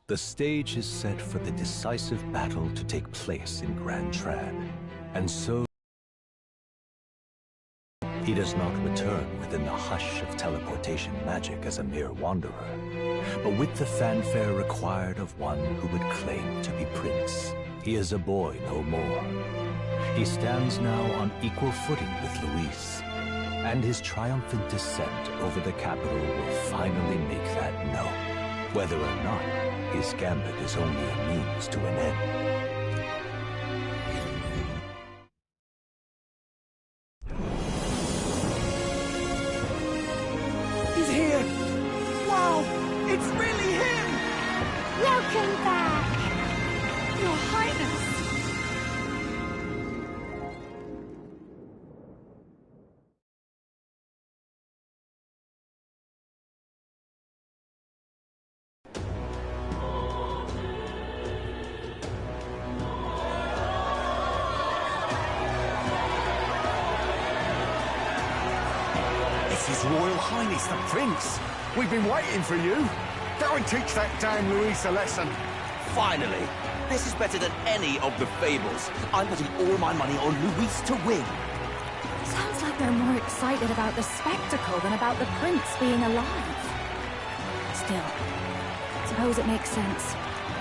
The stage is set for the decisive battle to take place in Grand Trad, and so he does not return within the hush of teleportation magic as a mere wanderer, but with the fanfare required of one who would claim to be prince. He is a boy no more. He stands now on equal footing with Luis, and his triumphant descent over the capital will finally make that known, whether or not his gambit is only a means to an end. He's here! Wow! It's really him! Welcome back! Your Highness! His Royal Highness the Prince. We've been waiting for you. Go and teach that damn Luis a lesson. Finally! This is better than any of the fables. I'm putting all my money on Luis to win. Sounds like they're more excited about the spectacle than about the prince being alive. Still, suppose it makes sense.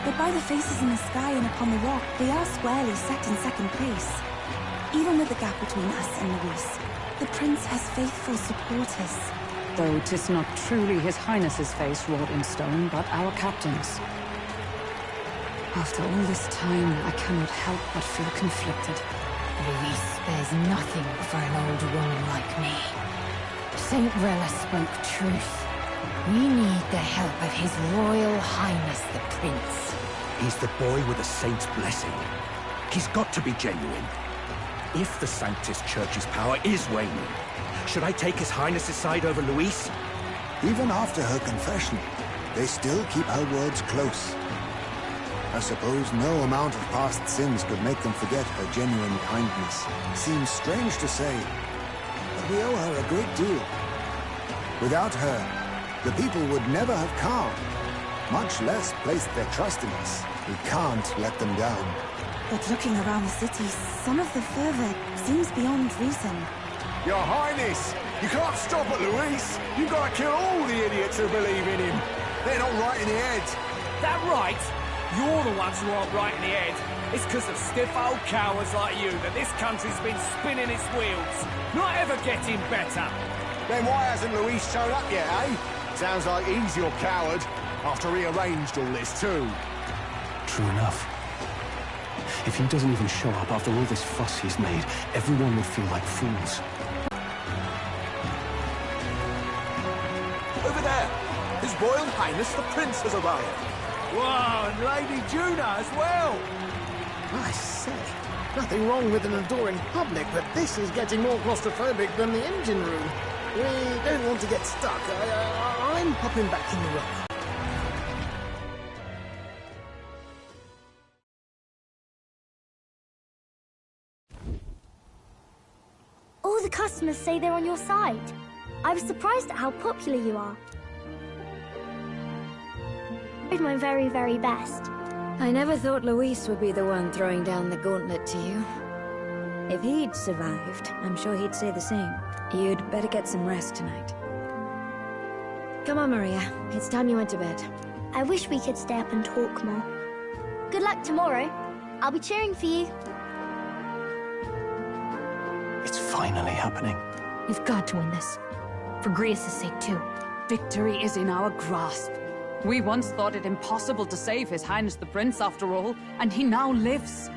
But by the faces in the sky and upon the rock, they are squarely set in second place. Even with the gap between us and Luis, the prince has faithful supporters. Though 'tis not truly His Highness's face wrought in stone, but our captain's. After all this time, I cannot help but feel conflicted. Luis spares nothing for an old woman like me. Saint Rella spoke truth. We need the help of His Royal Highness the Prince. He's the boy with a saint's blessing. He's got to be genuine. If the Sanctus Church's power is waning, should I take His Highness's side over Luis? Even after her confession, they still keep her words close. I suppose no amount of past sins could make them forget her genuine kindness. Seems strange to say, but we owe her a great deal. Without her, the people would never have calmed, much less placed their trust in us. We can't let them down. But looking around the city, some of the fervor seems beyond reason. Your Highness, you can't stop at Luis. You've got to kill all the idiots who believe in him. They're not right in the head. That right? You're the ones who aren't right in the head. It's because of stiff old cowards like you that this country's been spinning its wheels. Not ever getting better. Then why hasn't Luis shown up yet, eh? Sounds like he's your coward, after he arranged all this too. True enough. If he doesn't even show up after all this fuss he's made, everyone will feel like fools. Over there! His Royal Highness the Prince has arrived. Wow, and Lady Juna as well! I say, nothing wrong with an adoring public, but this is getting more claustrophobic than the engine room. We don't want to get stuck. I'm popping back in the room. All the customers say they're on your side. I was surprised at how popular you are. I did my very, very best. I never thought Luis would be the one throwing down the gauntlet to you. If he'd survived, I'm sure he'd say the same. You'd better get some rest tonight. Come on, Maria. It's time you went to bed. I wish we could stay up and talk more. Good luck tomorrow. I'll be cheering for you. It's finally happening. We've got to win this. For Grease's sake, too. Victory is in our grasp. We once thought it impossible to save His Highness the Prince, after all, and he now lives.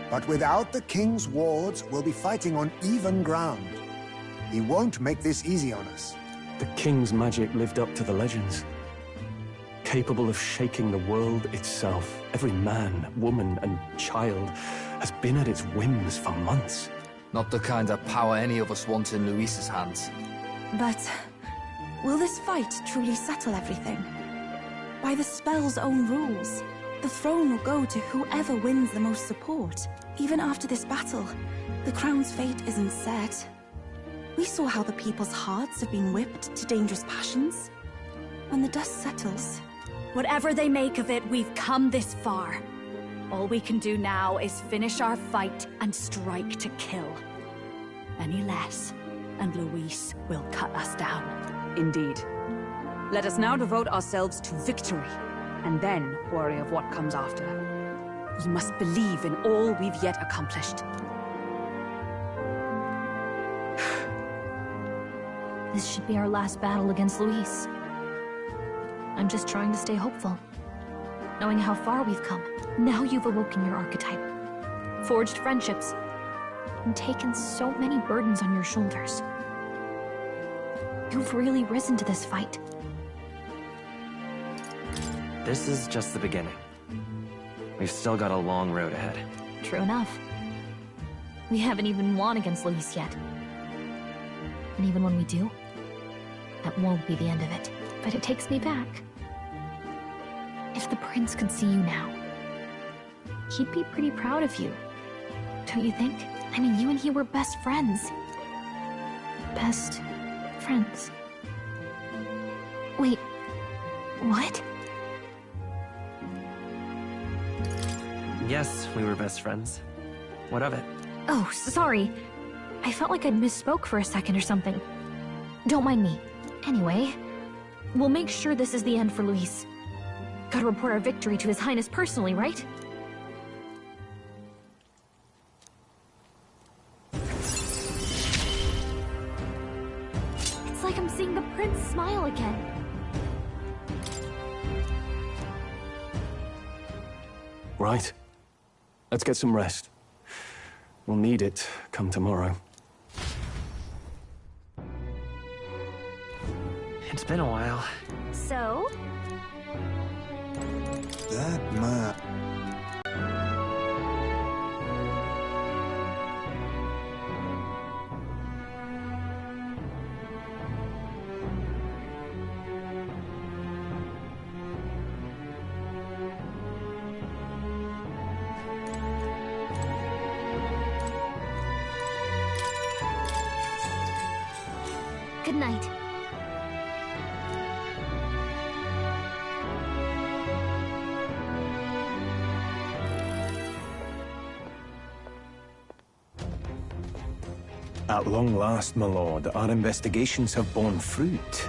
But without the king's wards, we'll be fighting on even ground. He won't make this easy on us. The king's magic lived up to the legends. Capable of shaking the world itself. Every man, woman, and child has been at its whims for months. Not the kind of power any of us want in Luis's hands. But will this fight truly settle everything? By the spell's own rules, the throne will go to whoever wins the most support. Even after this battle, the crown's fate isn't set. We saw how the people's hearts have been whipped to dangerous passions. When the dust settles, Whatever they make of it, we've come this far. All we can do now is finish our fight and strike to kill. Any less, and Luis will cut us down. Indeed. Let us now devote ourselves to victory, and then worry of what comes after. We must believe in all we've yet accomplished. This should be our last battle against Luis. I'm just trying to stay hopeful, knowing how far we've come. Now you've awoken your archetype, forged friendships, and taken so many burdens on your shoulders. You've really risen to this fight. This is just the beginning. We've still got a long road ahead. True enough. We haven't even won against Luis yet. And even when we do, that won't be the end of it. But it takes me back. If the prince could see you now, he'd be pretty proud of you. Don't you think? I mean, you and he were best friends. Best friends. Wait, what? Yes, we were best friends. What of it? Oh, sorry. I felt like I'd misspoke for a second or something. Don't mind me. Anyway, we'll make sure this is the end for Luis. Gotta report our victory to His Highness personally, right? It's like I'm seeing the prince smile again. Right. Let's get some rest. We'll need it come tomorrow. It's been a while. So? That map. Good night. At long last, my lord, our investigations have borne fruit.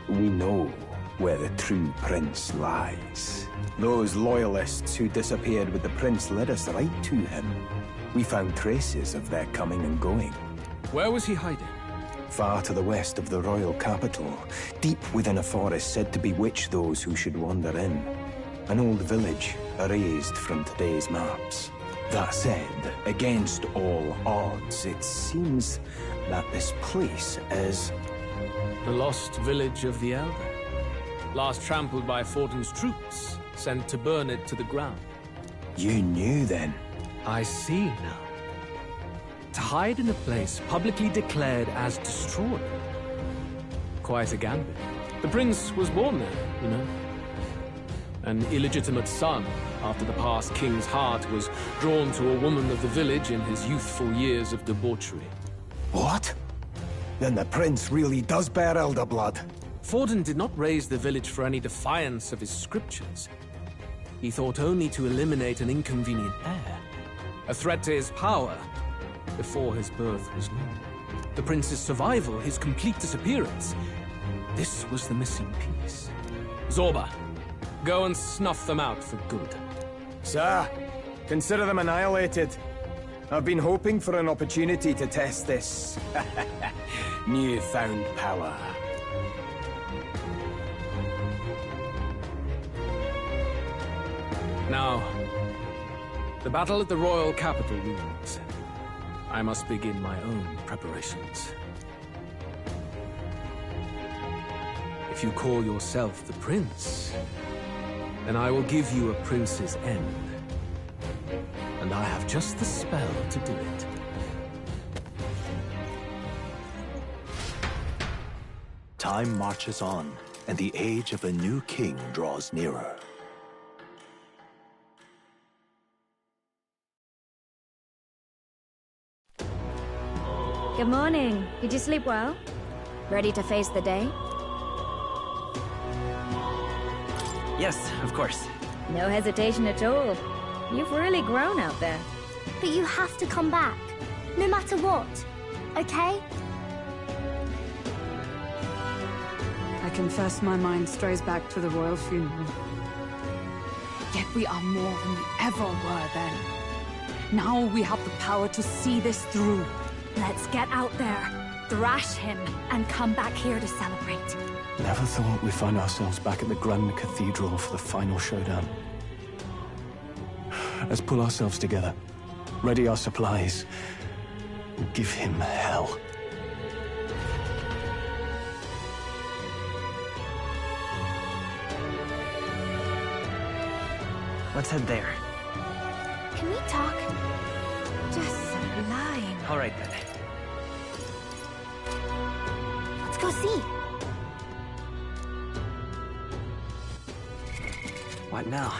We know where the true prince lies. Those loyalists who disappeared with the prince led us right to him. We found traces of their coming and going. Where was he hiding? Far to the west of the royal capital, deep within a forest said to bewitch those who should wander in. An old village, erased from today's maps. That said, against all odds, it seems that this place is... The lost village of the Elder. Last trampled by Fortin's troops, sent to burn it to the ground. You knew then? I see now. To hide in a place publicly declared as destroyed. Quite a gambit. The prince was born there, you know. An illegitimate son, after the past king's heart was drawn to a woman of the village in his youthful years of debauchery. What? Then the prince really does bear elder blood. Fortin did not raise the village for any defiance of his scriptures. He thought only to eliminate an inconvenient heir. A threat to his power, before his birth was known. The prince's survival, his complete disappearance. This was the missing piece. Zorba, go and snuff them out for good. Sir, consider them annihilated. I've been hoping for an opportunity to test this newfound power. Now, the battle at the royal capital looms. I must begin my own preparations. If you call yourself the prince, then I will give you a prince's end. And I have just the spell to do it. Time marches on, and the age of a new king draws nearer. Good morning. Did you sleep well? Ready to face the day? Yes, of course. No hesitation at all. You've really grown out there. But you have to come back, no matter what, okay? I confess my mind strays back to the royal funeral. Yet we are more than we ever were then. Now we have the power to see this through. Let's get out there, thrash him, and come back here to celebrate. Never thought we'd find ourselves back at the Grand Cathedral for the final showdown. Let's pull ourselves together, ready our supplies, and give him hell. Let's head there. Can we talk? Just sublime. All right, then. Let's go see. What now?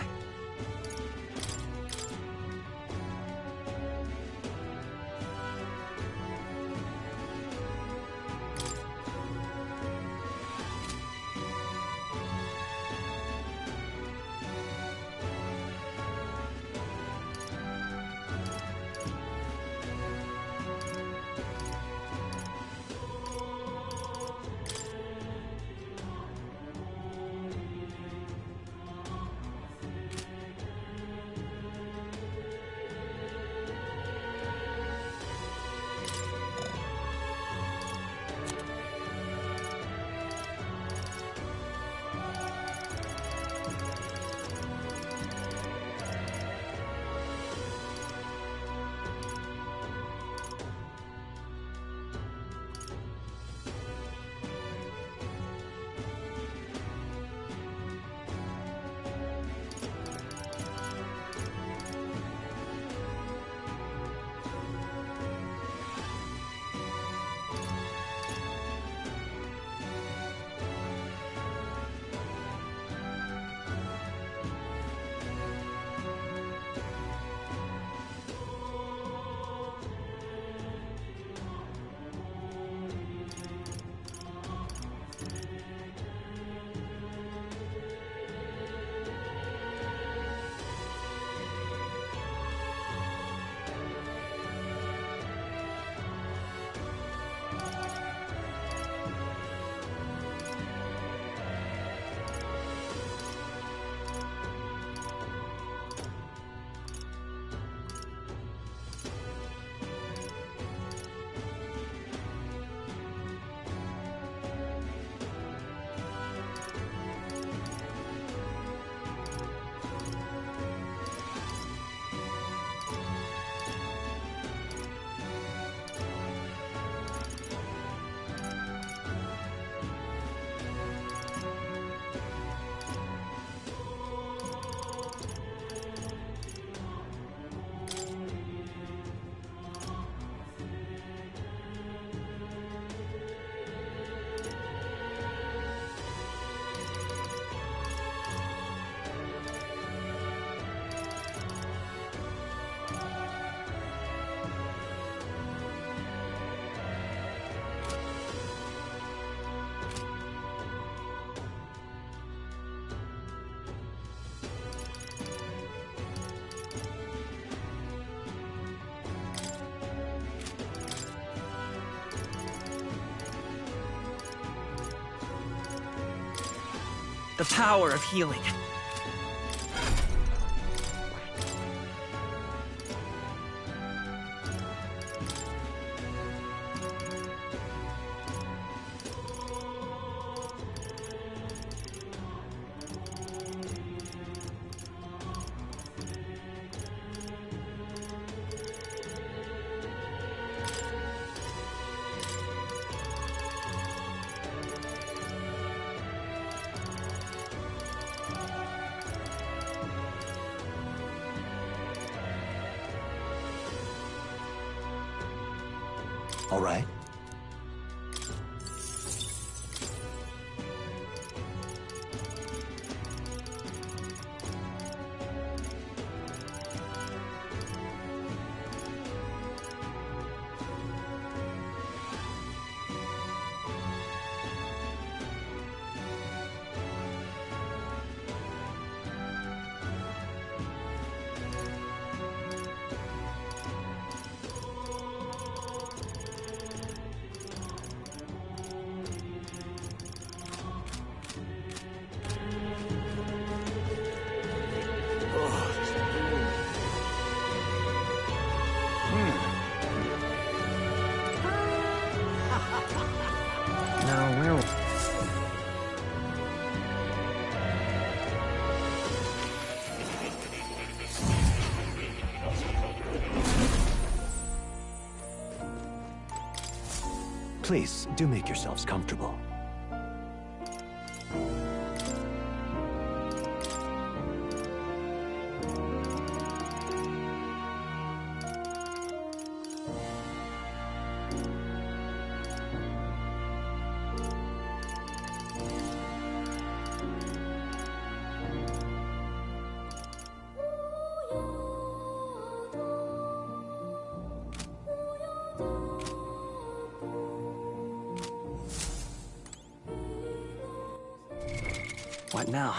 The power of healing. All right. Please, do make yourselves comfortable. What now?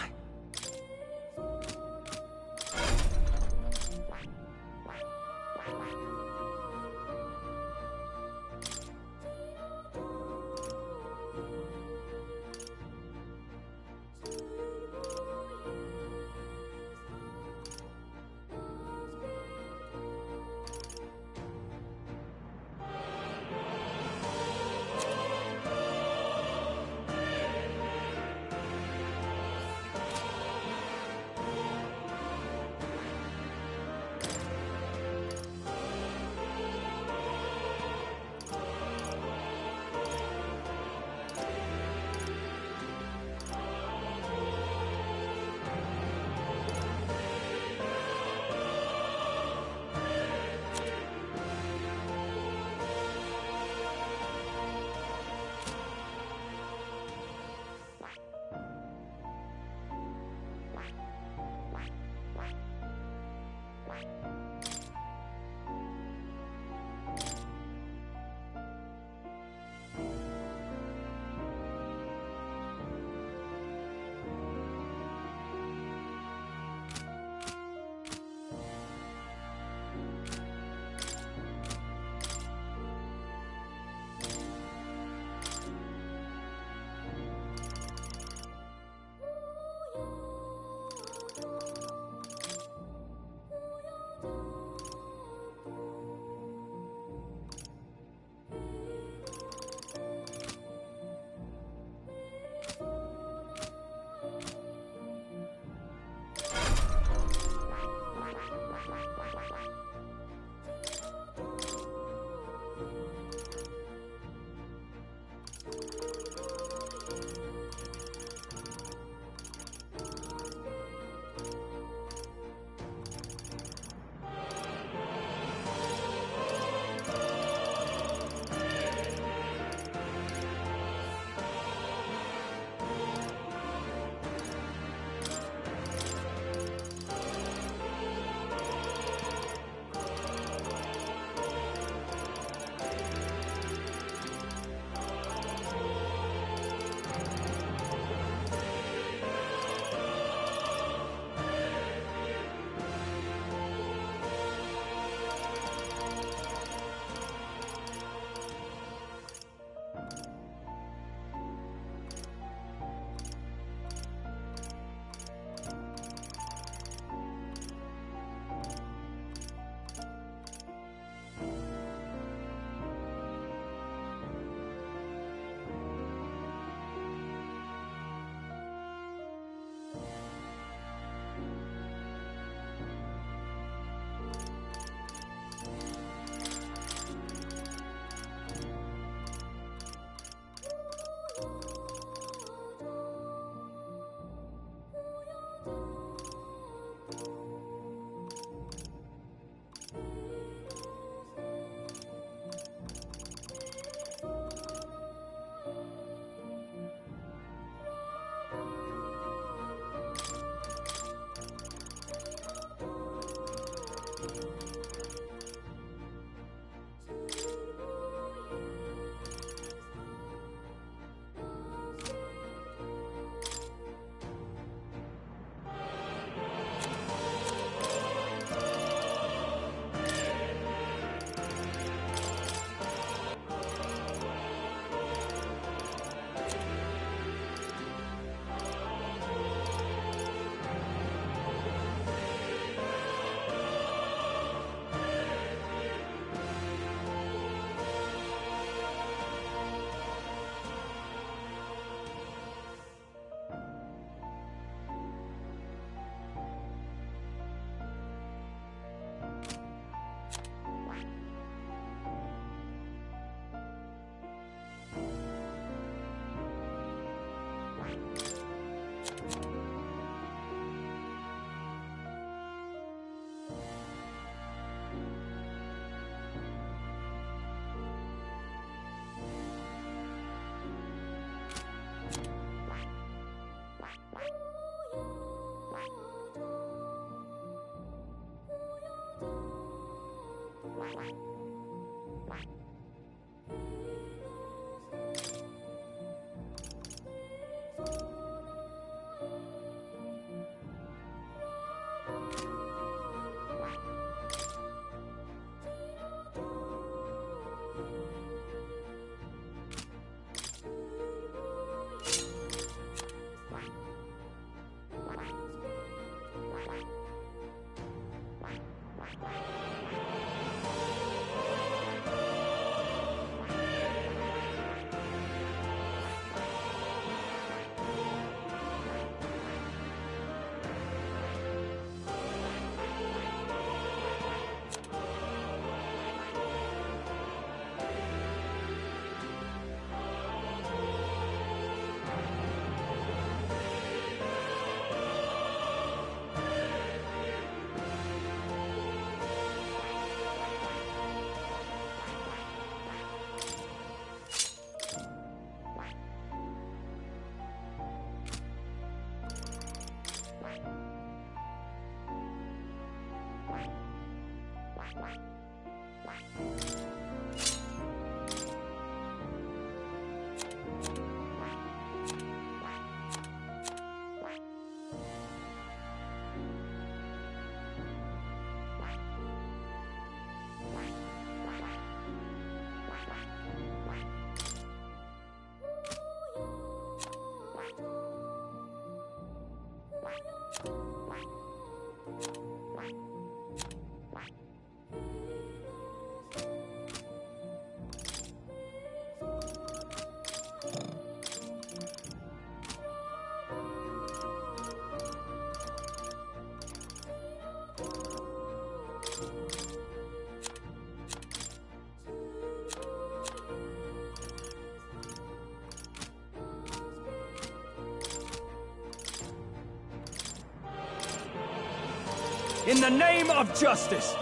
In the name of justice!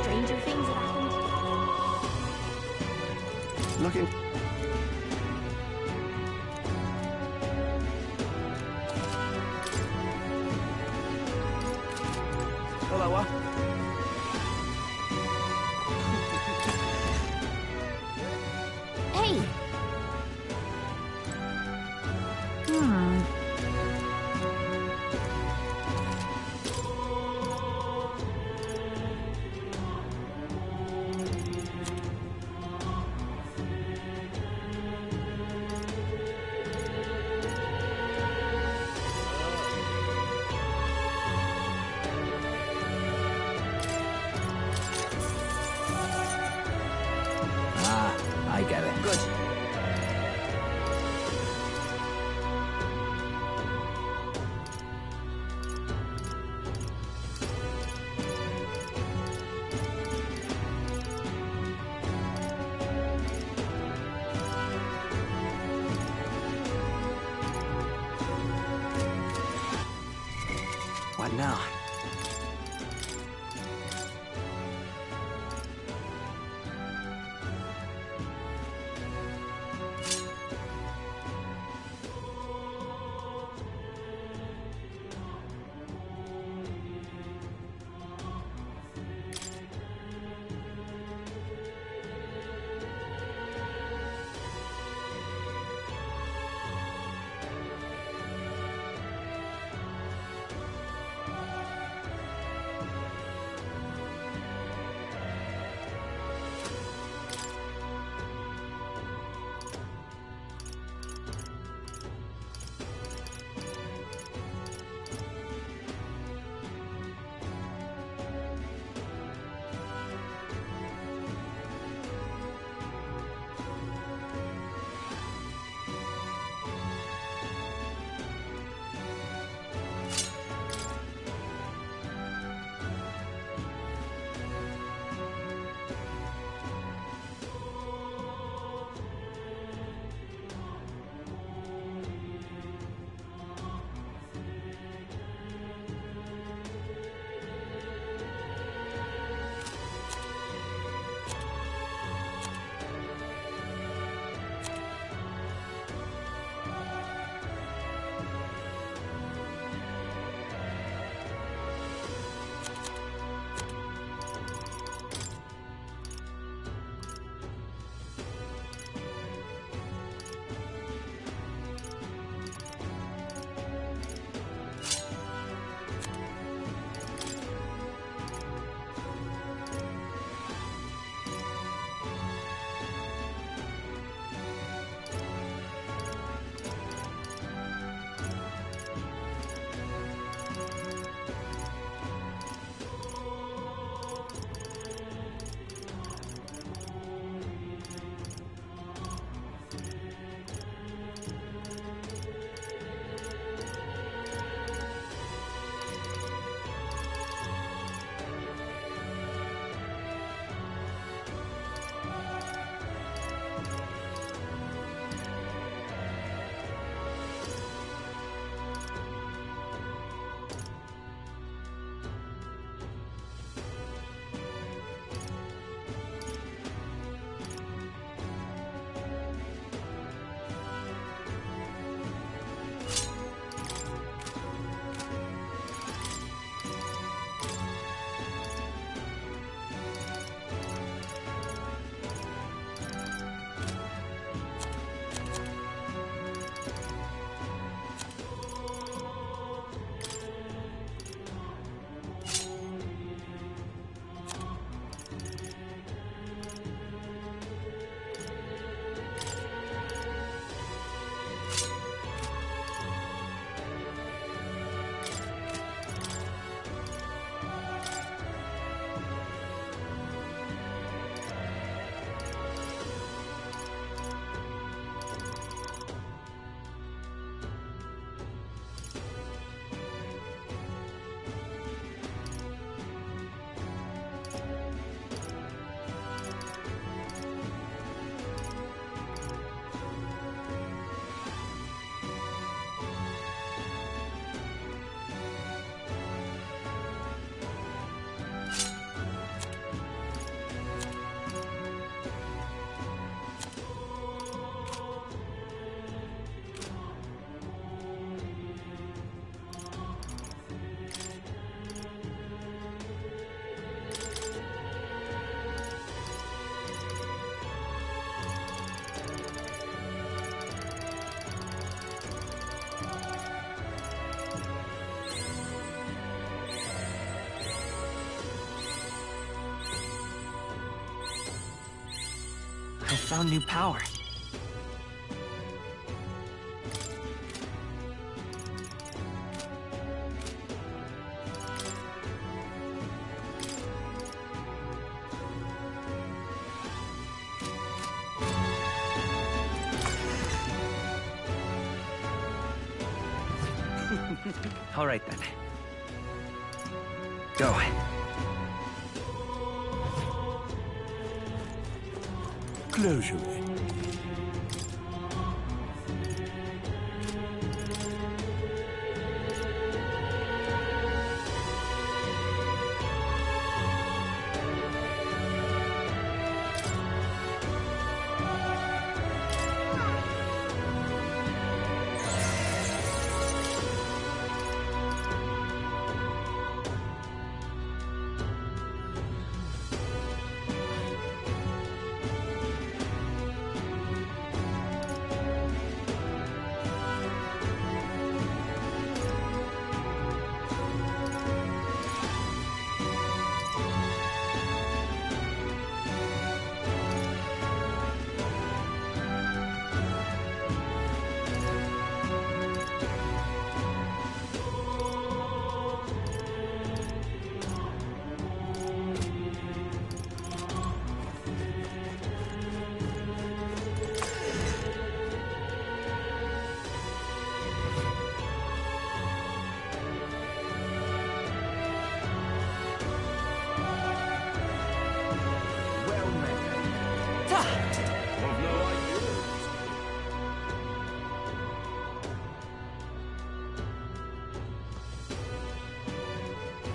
Stranger things have happened. Looking... Hello, Hey! I get it. Good. What now? found new power. All right, then. Go. Closure.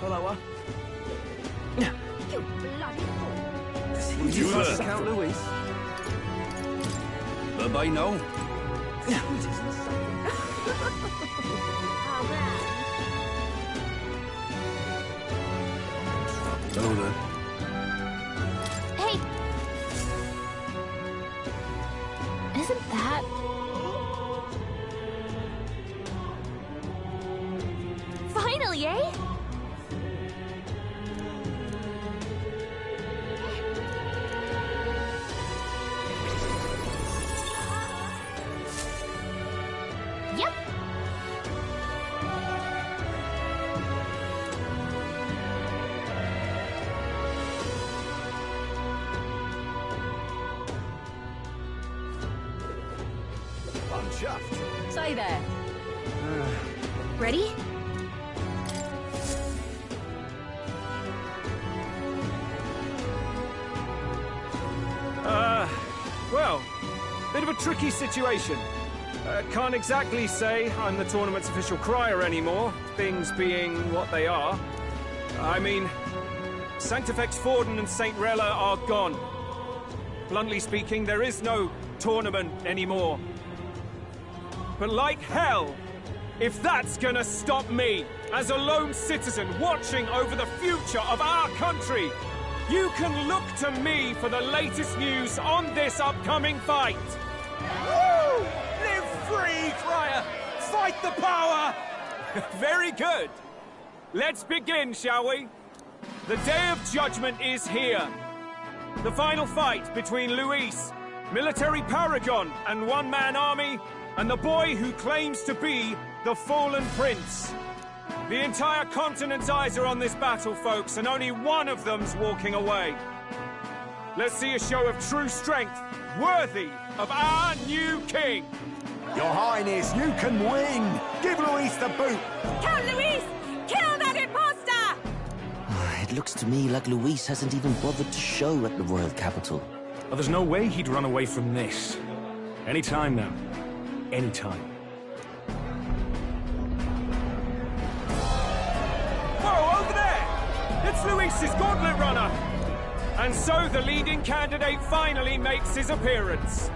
Hello, You bloody fool. Does he You just there? to Count Louis? Bye-bye now. Oh, man. Hello there. Hey! Isn't that... Finally, eh? Yep. I'm chuffed. Say there. Ready? Well, bit of a tricky situation. Can't exactly say I'm the tournament's official crier anymore, things being what they are. I mean, Sanctifex Forden and St. Rella are gone. Bluntly speaking, there is no tournament anymore. But like hell, if that's gonna stop me, as a lone citizen watching over the future of our country, you can look to me for the latest news on this upcoming fight. Woo! Live free, Crier! Fight the power! Very good. Let's begin, shall we? The Day of Judgment is here. The final fight between Luis, military paragon and one-man army, and the boy who claims to be the fallen prince. The entire continent's eyes are on this battle, folks, and only one of them's walking away. Let's see a show of true strength, worthy of our new king. Your Highness, you can win! Give Luis the boot! Count Luis! Kill that imposter! It looks to me like Luis hasn't even bothered to show at the royal capital. Well, there's no way he'd run away from this. Any time now. Any time. Whoa, over there! It's Luis's gauntlet runner! And so the leading candidate finally makes his appearance.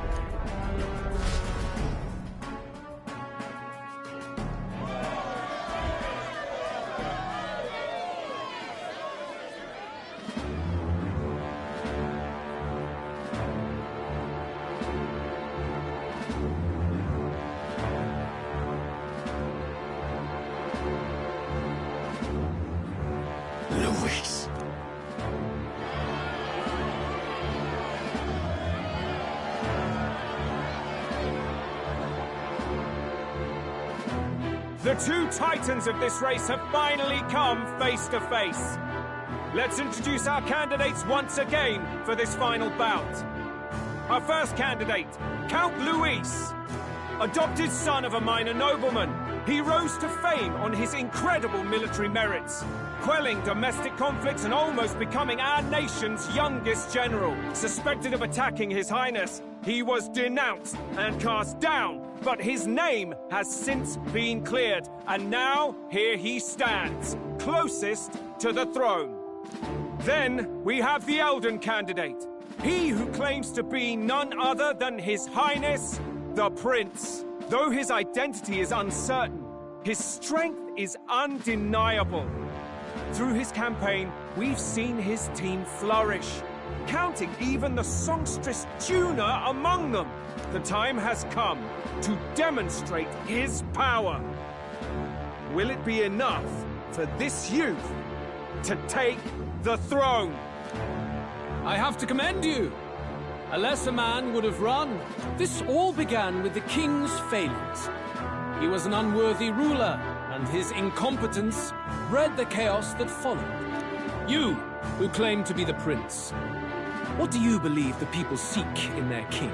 Luis. The two titans of this race have finally come face to face. Let's introduce our candidates once again for this final bout. Our first candidate, Count Luis. Adopted son of a minor nobleman, he rose to fame on his incredible military merits, quelling domestic conflicts and almost becoming our nation's youngest general. Suspected of attacking His Highness, he was denounced and cast down, but his name has since been cleared, and now here he stands, closest to the throne. Then we have the Elden candidate, he who claims to be none other than His Highness, the Prince. Though his identity is uncertain, his strength is undeniable. Through his campaign, we've seen his team flourish, counting even the songstress Juna among them. The time has come to demonstrate his power. Will it be enough for this youth to take the throne? I have to commend you. A lesser man would have run. This all began with the king's failings. He was an unworthy ruler, and his incompetence bred the chaos that followed. You, who claim to be the prince, what do you believe the people seek in their king?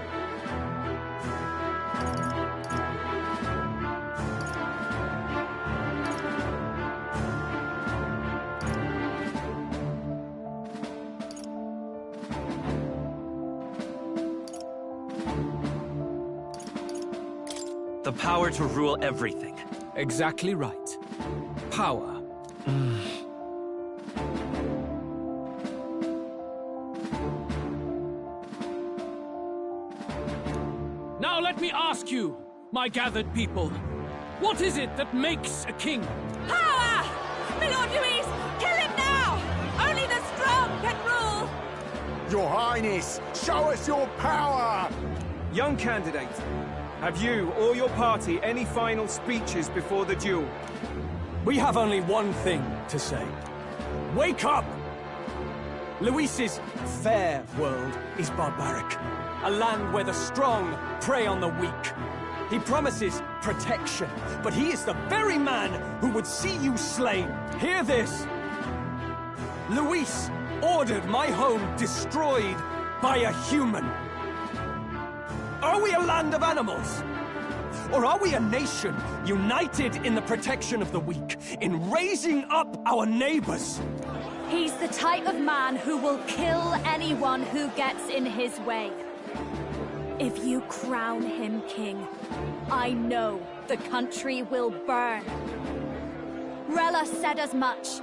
The power to rule everything. Exactly right. Power. Now let me ask you, my gathered people, what is it that makes a king? Power! Milord Luis, kill him now! Only the strong can rule! Your Highness, show us your power! Young candidate, have you or your party any final speeches before the duel? We have only one thing to say. Wake up! Luis's fair world is barbaric. A land where the strong prey on the weak. He promises protection, but he is the very man who would see you slain. Hear this! Luis ordered my home destroyed by a human. Are we a land of animals? Or are we a nation united in the protection of the weak, in raising up our neighbors? He's the type of man who will kill anyone who gets in his way. If you crown him king, I know the country will burn. Rella said as much.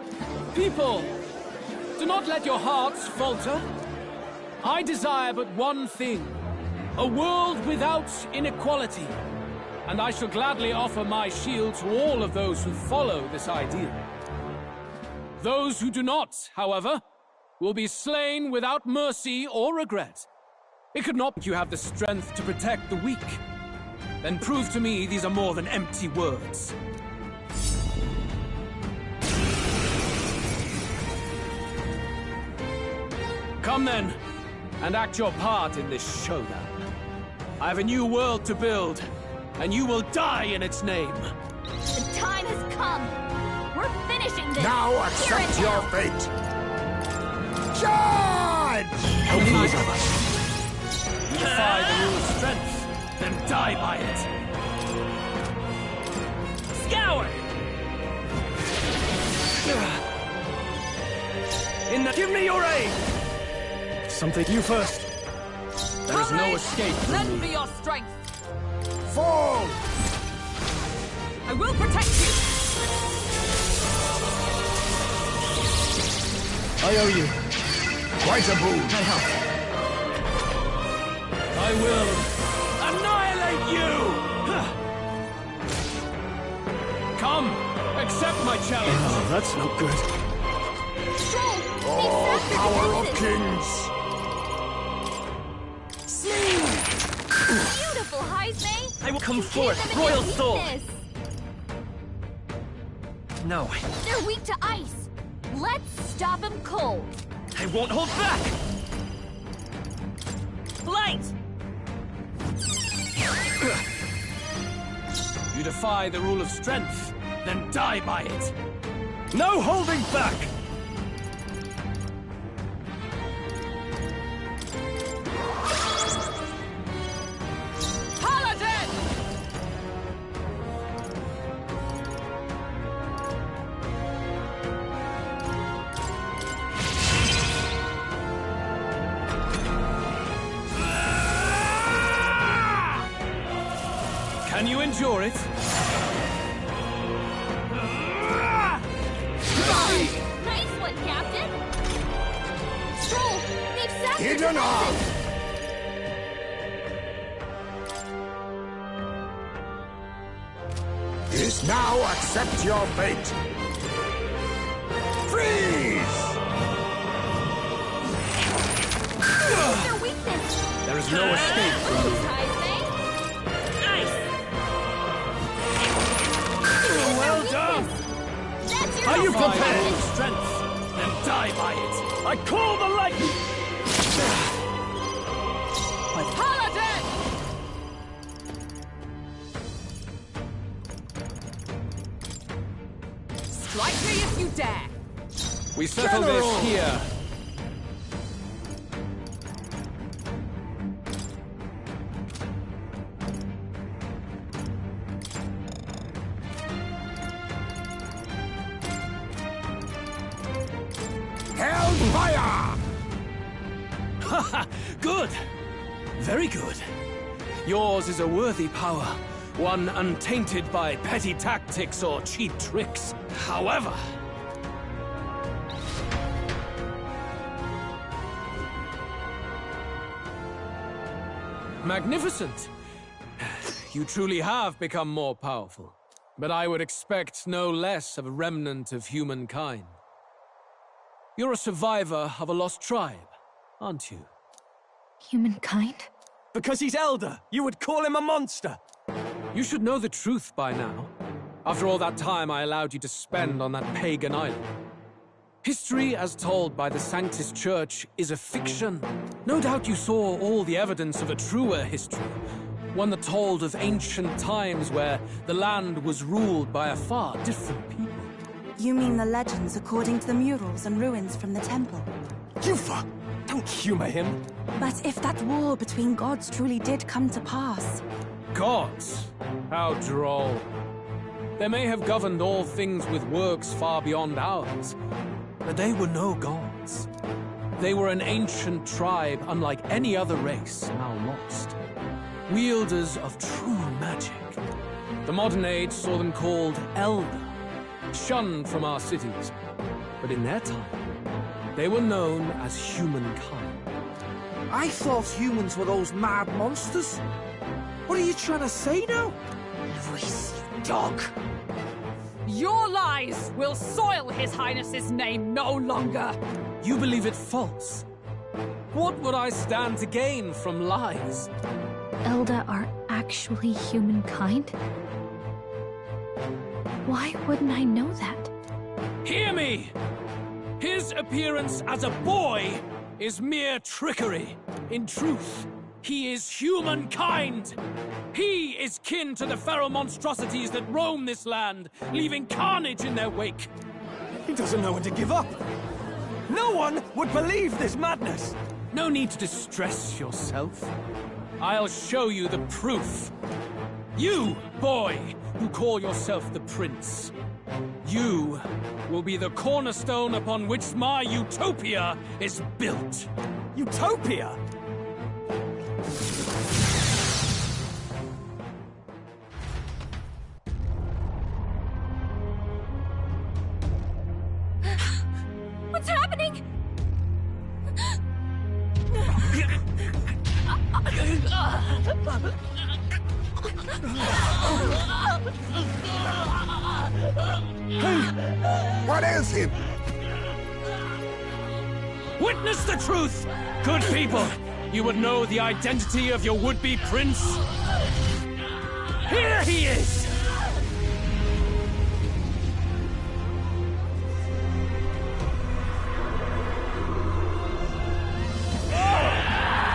People, do not let your hearts falter. I desire but one thing. A world without inequality. And I shall gladly offer my shield to all of those who follow this ideal. Those who do not, however, will be slain without mercy or regret. It could not you have the strength to protect the weak. Then prove to me these are more than empty words. Come then, and act your part in this showdown. I have a new world to build, and you will die in its name. The time has come. We're finishing this. Now accept your fate. Charge! These of us. You defy the rule of strength, then die by it. Scour! Give me your aid! Something you first. There is no escape from Lend me. me your strength. Fall! I will protect you. I owe you. Quite a boon. I help. I will annihilate you! Come, accept my challenge. Oh, that's no good. Oh, power of kings! Beautiful, Heisme! I will come forth, royal soul! No. They're weak to ice. Let's stop them cold. I won't hold back! Light! You defy the rule of strength, then die by it. No holding back! Paladin! Can you endure it? Nice one, Captain! Stroll, they've sacked Hidden the arm! defenses! Is now accept your fate. Freeze! Their weakness! There is no escape from me. Nice! Well done! That's your Are you fault, prepared? Captain. Strength, then die by it. I call the lightning! Paladin! Strike me if you dare! We settle General! this here. Hellfire! Haha, good. Very good. Yours is a worthy power, one untainted by petty tactics or cheap tricks. However, magnificent. You truly have become more powerful. But I would expect no less of a remnant of humankind. You're a survivor of a lost tribe, aren't you? Humankind? Because he's elder, you would call him a monster! You should know the truth by now. After all that time I allowed you to spend on that pagan island. History, as told by the Sanctus Church, is a fiction. No doubt you saw all the evidence of a truer history. One that told of ancient times where the land was ruled by a far different people. You mean the legends according to the murals and ruins from the temple? Yufa! Don't humor him! But if that war between gods truly did come to pass... Gods? How droll. They may have governed all things with works far beyond ours, but they were no gods. They were an ancient tribe unlike any other race, now lost. Wielders of true magic. The modern age saw them called Elder, shunned from our cities. But in their time, they were known as humankind. I thought humans were those mad monsters. What are you trying to say now? Luis, dog! Your lies will soil His Highness's name no longer! You believe it false? What would I stand to gain from lies? Elda are actually humankind? Why wouldn't I know that? Hear me! His appearance as a boy is mere trickery. In truth, he is humankind. He is kin to the feral monstrosities that roam this land, leaving carnage in their wake. He doesn't know when to give up. No one would believe this madness. No need to distress yourself. I'll show you the proof. You, boy, who call yourself the Prince. You will be the cornerstone upon which my utopia is built. Utopia? What's happening? What ails him? Witness the truth! Good people, you would know the identity of your would-be prince. Here he is!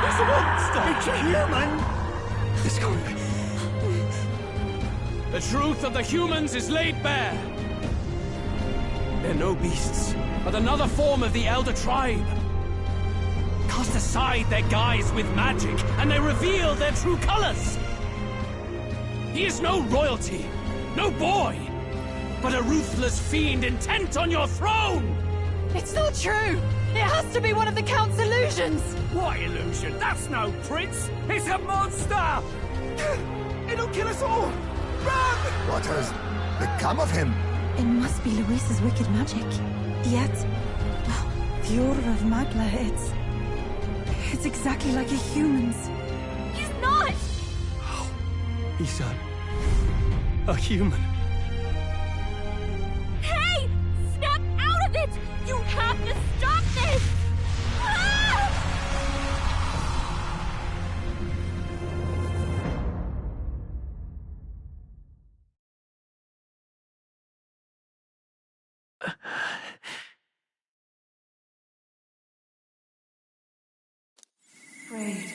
He's a monster! It's a human! It's gone. The truth of the humans is laid bare. They're no beasts, but another form of the Elder Tribe. Cast aside their guise with magic, and they reveal their true colors. He is no royalty, no boy, but a ruthless fiend intent on your throne! It's not true! It has to be one of the Count's illusions! What illusion? That's no prince! It's a monster! It'll kill us all! Run! What has become of him? It must be Luis's wicked magic. Yet, the Order of Magla, it's exactly like a human's. He's not! He's a human. Hey! Snap out of it! You have to stop this! Ah! Afraid.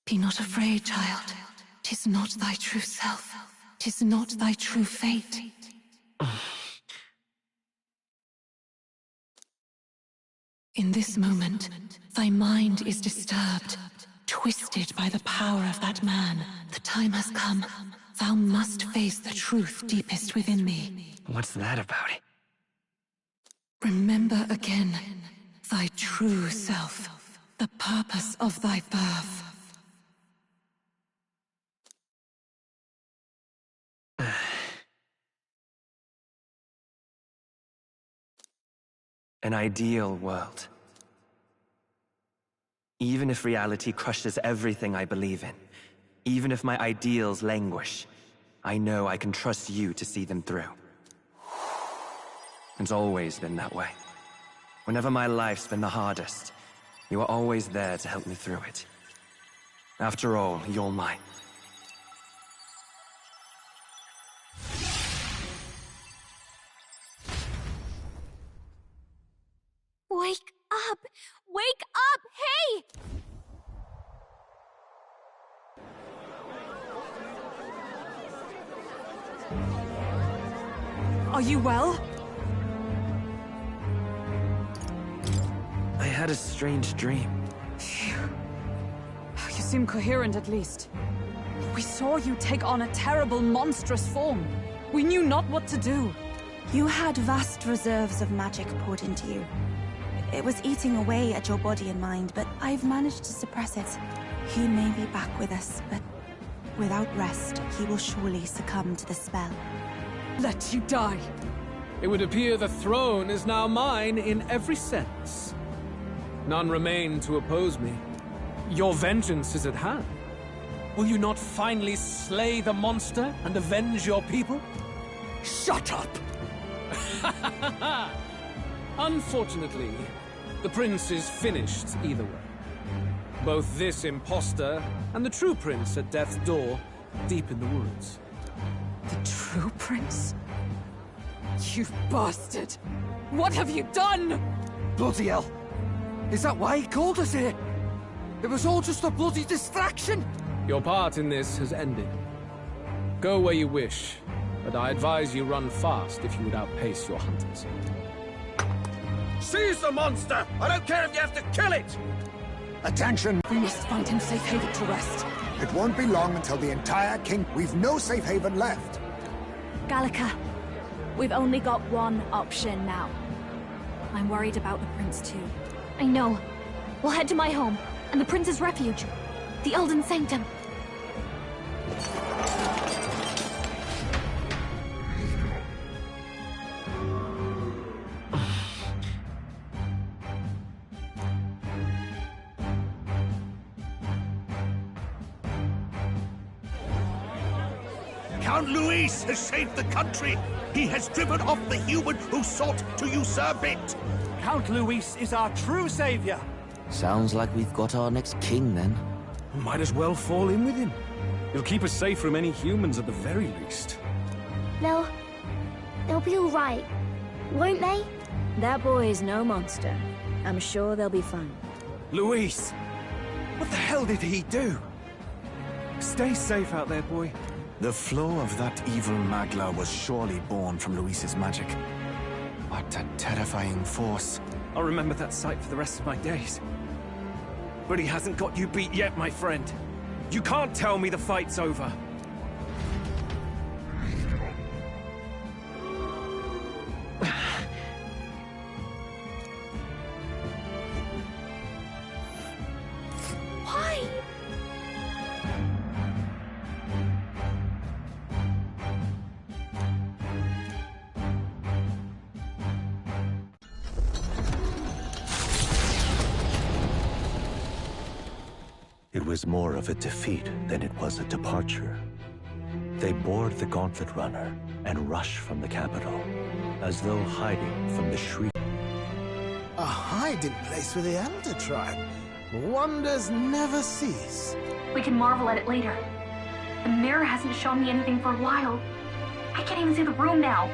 Be not afraid, child. 'Tis not thy true self. 'Tis not thy true fate. In this moment, thy mind is disturbed, twisted by the power of that man. The time has come. Thou must face the truth deepest within thee. What's that about? Remember again thy true self, the purpose of thy birth. An ideal world. Even if reality crushes everything I believe in, even if my ideals languish, I know I can trust you to see them through. It's always been that way. Whenever my life's been the hardest, you are always there to help me through it. After all, you're mine. Wake up! Wake up! Hey! Are you well? I had a strange dream. You seem coherent at least. We saw you take on a terrible, monstrous form. We knew not what to do. You had vast reserves of magic poured into you. It was eating away at your body and mind, but I've managed to suppress it. He may be back with us, but without rest, he will surely succumb to the spell. Let you die. It would appear the throne is now mine in every sense. None remain to oppose me. Your vengeance is at hand. Will you not finally slay the monster and avenge your people? Shut up! Unfortunately, the prince is finished either way. Both this imposter and the true prince at death's door, deep in the woods. The true prince? You bastard! What have you done? Bloody hell! Is that why he called us here? It was all just a bloody distraction! Your part in this has ended. Go where you wish, but I advise you run fast if you would outpace your hunters. Seize the monster! I don't care if you have to kill it! Attention! We must find him safe haven to rest. It won't be long until the entire king... We've no safe haven left. Gallica, we've only got one option now. I'm worried about the prince too. I know. We'll head to my home, and the prince's refuge. The Elden Sanctum. Count Luis has saved the country. He has driven off the human who sought to usurp it. Count Luis is our true savior. Sounds like we've got our next king, then. Might as well fall in with him. He'll keep us safe from any humans at the very least. They'll be all right, won't they? That boy is no monster. I'm sure they'll be fine. Luis! What the hell did he do? Stay safe out there, boy. The flow of that evil Magla was surely born from Luis's magic. What a terrifying force. I'll remember that sight for the rest of my days. But he hasn't got you beat yet, my friend. You can't tell me the fight's over. Why? It was more of a defeat than it was a departure. They board the Gauntlet Runner and rush from the capital, as though hiding from the shriek. A hiding place for the Elder Tribe. Wonders never cease. We can marvel at it later. The mirror hasn't shown me anything for a while. I can't even see the room now,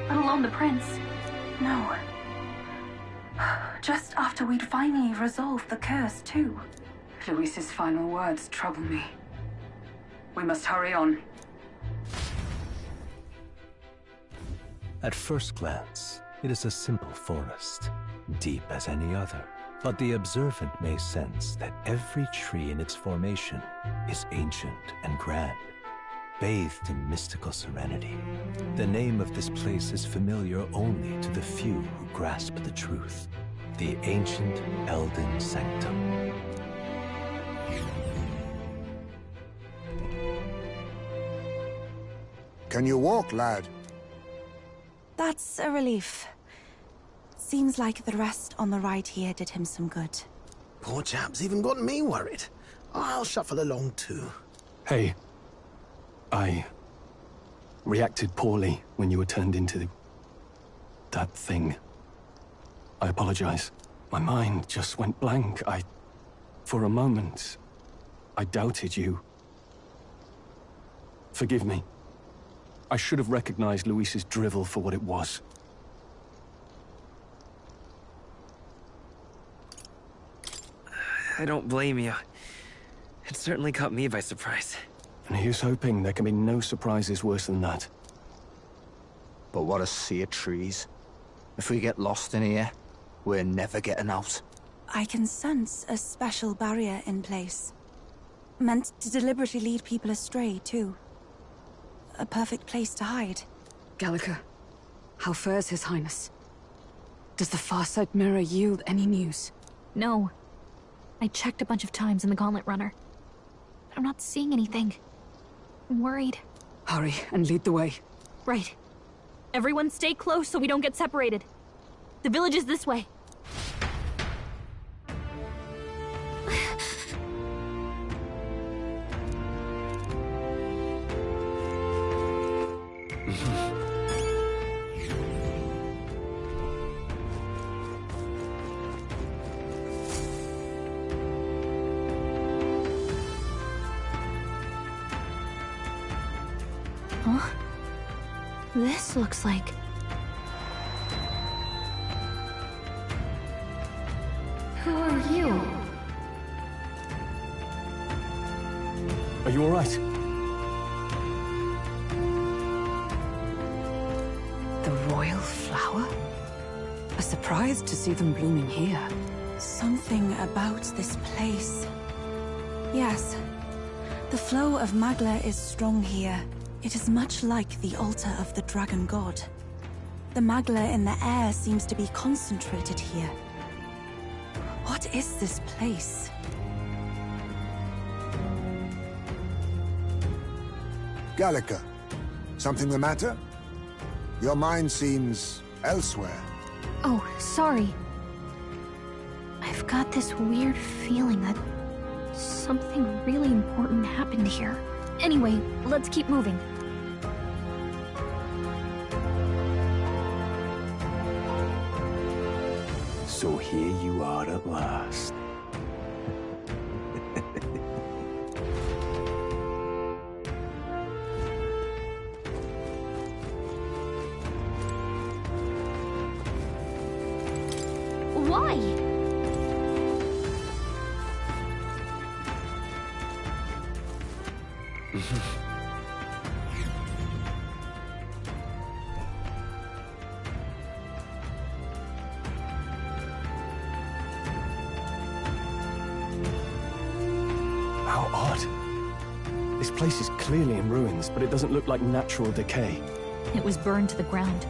let alone the prince. No. Just after we'd finally resolved the curse, too. Luis's final words trouble me. We must hurry on. At first glance, it is a simple forest, deep as any other. But the observant may sense that every tree in its formation is ancient and grand, bathed in mystical serenity. The name of this place is familiar only to the few who grasp the truth. The ancient Elden Sanctum. Can you walk, lad? That's a relief. Seems like the rest on the right here did him some good. Poor chap's even got me worried. I'll shuffle along too. Hey, I reacted poorly when you were turned into that thing. I apologize. My mind just went blank. For a moment, I doubted you. Forgive me. I should have recognized Luis's drivel for what it was. I don't blame you. It certainly caught me by surprise. And here's hoping there can be no surprises worse than that. But what a sea of trees. If we get lost in here, we're never getting out. I can sense a special barrier in place. Meant to deliberately lead people astray, too. A perfect place to hide. Gallica, how fares His Highness? Does the Farsight Mirror yield any news? No. I checked a bunch of times in the Gauntlet Runner. I'm not seeing anything. I'm worried. Hurry and lead the way. Right. Everyone stay close so we don't get separated. The village is this way. Huh? This looks like... Who are you? Are you all right? The royal flower? A surprise to see them blooming here. Something about this place. Yes. The flow of Magla is strong here. It is much like the altar of the dragon god. The Magla in the air seems to be concentrated here. What is this place? Gallica, something the matter? Your mind seems elsewhere. Oh, sorry. I've got this weird feeling that something really important happened here. Anyway, let's keep moving. So here you are at last. Why? Odd. This place is clearly in ruins, but it doesn't look like natural decay. It was burned to the ground.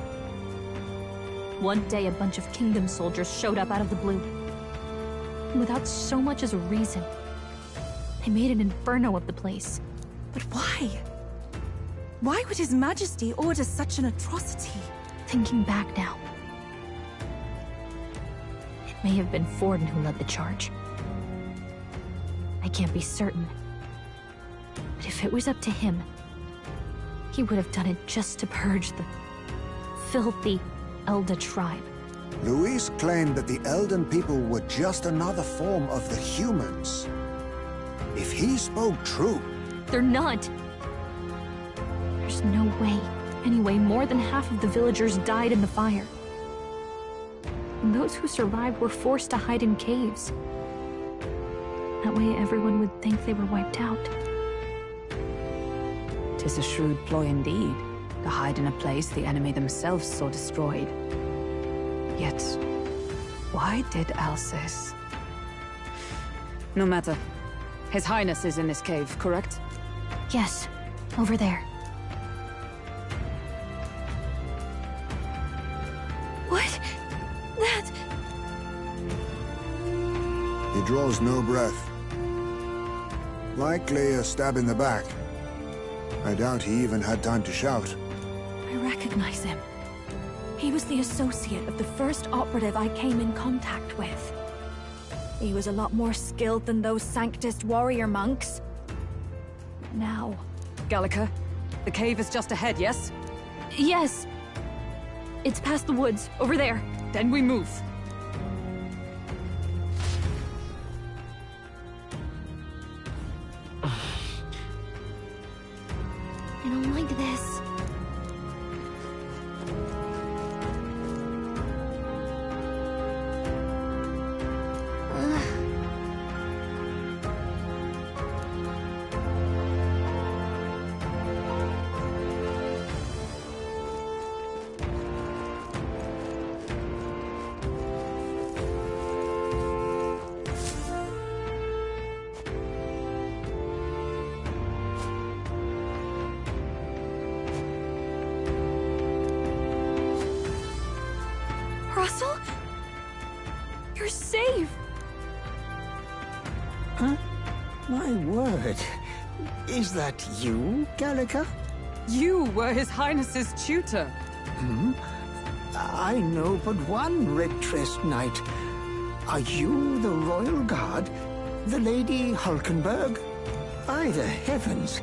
One day, a bunch of kingdom soldiers showed up out of the blue. Without so much as a reason. They made an inferno of the place. But why? Why would His Majesty order such an atrocity? Thinking back now, it may have been Forden who led the charge. I can't be certain. But if it was up to him, he would have done it just to purge the filthy Elda tribe. Luis claimed that the Elden people were just another form of the humans. If he spoke true... They're not. There's no way. Anyway, more than half of the villagers died in the fire. And those who survived were forced to hide in caves. That way everyone would think they were wiped out. 'Tis a shrewd ploy indeed, to hide in a place the enemy themselves saw destroyed. Yet, why did Alcys? No matter. His Highness is in this cave, correct? Yes, over there. What? That... He draws no breath. Likely a stab in the back. I doubt he even had time to shout. I recognize him. He was the associate of the first operative I came in contact with. He was a lot more skilled than those Sanctist warrior monks. Now... Gallica, the cave is just ahead, yes? Yes. It's past the woods, over there. Then we move. I don't like this. Russell? You're safe! Huh? My word. Is that you, Gallica? You were His Highness's tutor. Hmm? I know but one red-dressed knight. Are you the Royal Guard? The Lady Hulkenberg? By the heavens.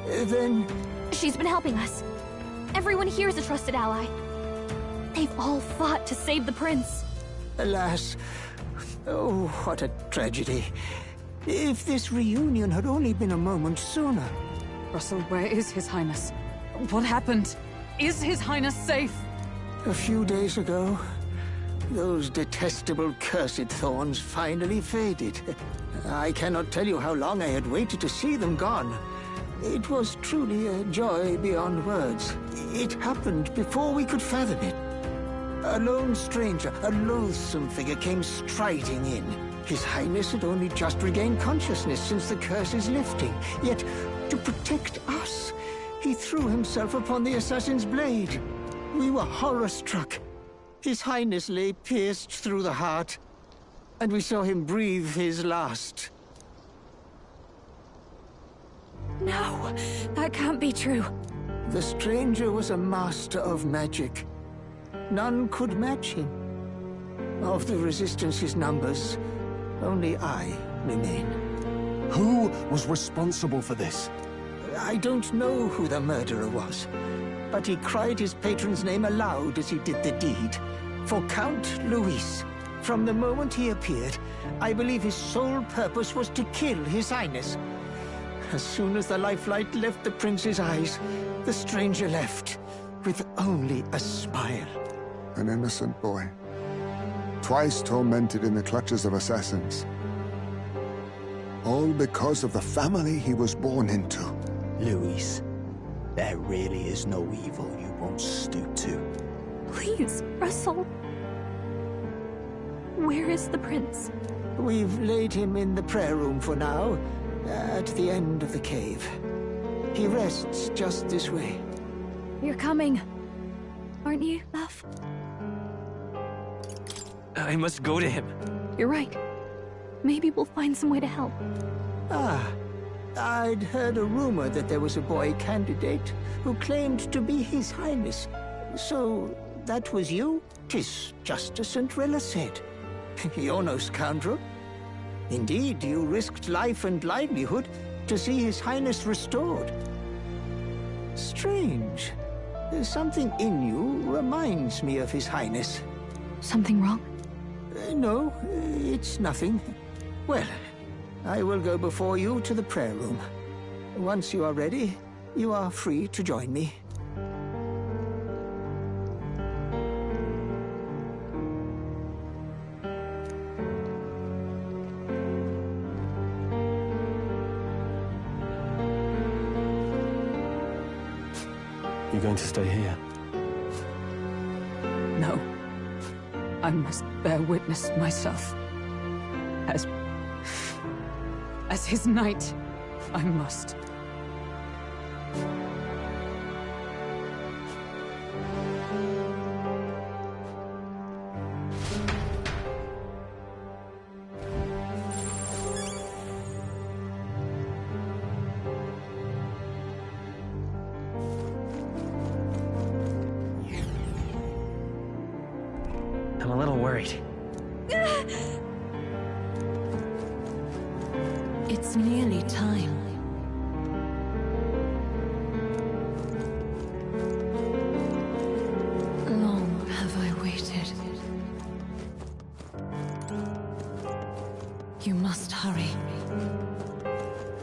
Then... She's been helping us. Everyone here is a trusted ally. They've all fought to save the prince. Alas. Oh, what a tragedy. If this reunion had only been a moment sooner. Russell, where is His Highness? What happened? Is His Highness safe? A few days ago, those detestable cursed thorns finally faded. I cannot tell you how long I had waited to see them gone. It was truly a joy beyond words. It happened before we could fathom it. A lone stranger, a loathsome figure came striding in. His Highness had only just regained consciousness since the curse's lifting. Yet, to protect us, he threw himself upon the assassin's blade. We were horror-struck. His Highness lay pierced through the heart, and we saw him breathe his last. No, that can't be true. The stranger was a master of magic. None could match him. Of the Resistance's numbers, only I remain. Who was responsible for this? I don't know who the murderer was, but he cried his patron's name aloud as he did the deed. For Count Luis. From the moment he appeared, I believe his sole purpose was to kill His Highness. As soon as the lifelight left the prince's eyes, the stranger left, with only a smile. An innocent boy. Twice tormented in the clutches of assassins. All because of the family he was born into. Luis, there really is no evil you won't stoop to. Please, Russell. Where is the prince? We've laid him in the prayer room for now. at the end of the cave. He rests just this way. You're coming, aren't you, love? I must go to him. You're right. Maybe we'll find some way to help. Ah, I'd heard a rumor that there was a boy candidate who claimed to be His Highness. So, that was you? 'Tis just as St. Rilla said. You're no scoundrel. Indeed, you risked life and livelihood to see His Highness restored. Strange. Something in you reminds me of His Highness. Something wrong? No, it's nothing. Well, I will go before you to the prayer room. Once you are ready, you are free to join me. You're going to stay here? No. I must bear witness myself. As his knight, I must. I'm a little worried. It's nearly time. Long have I waited. You must hurry.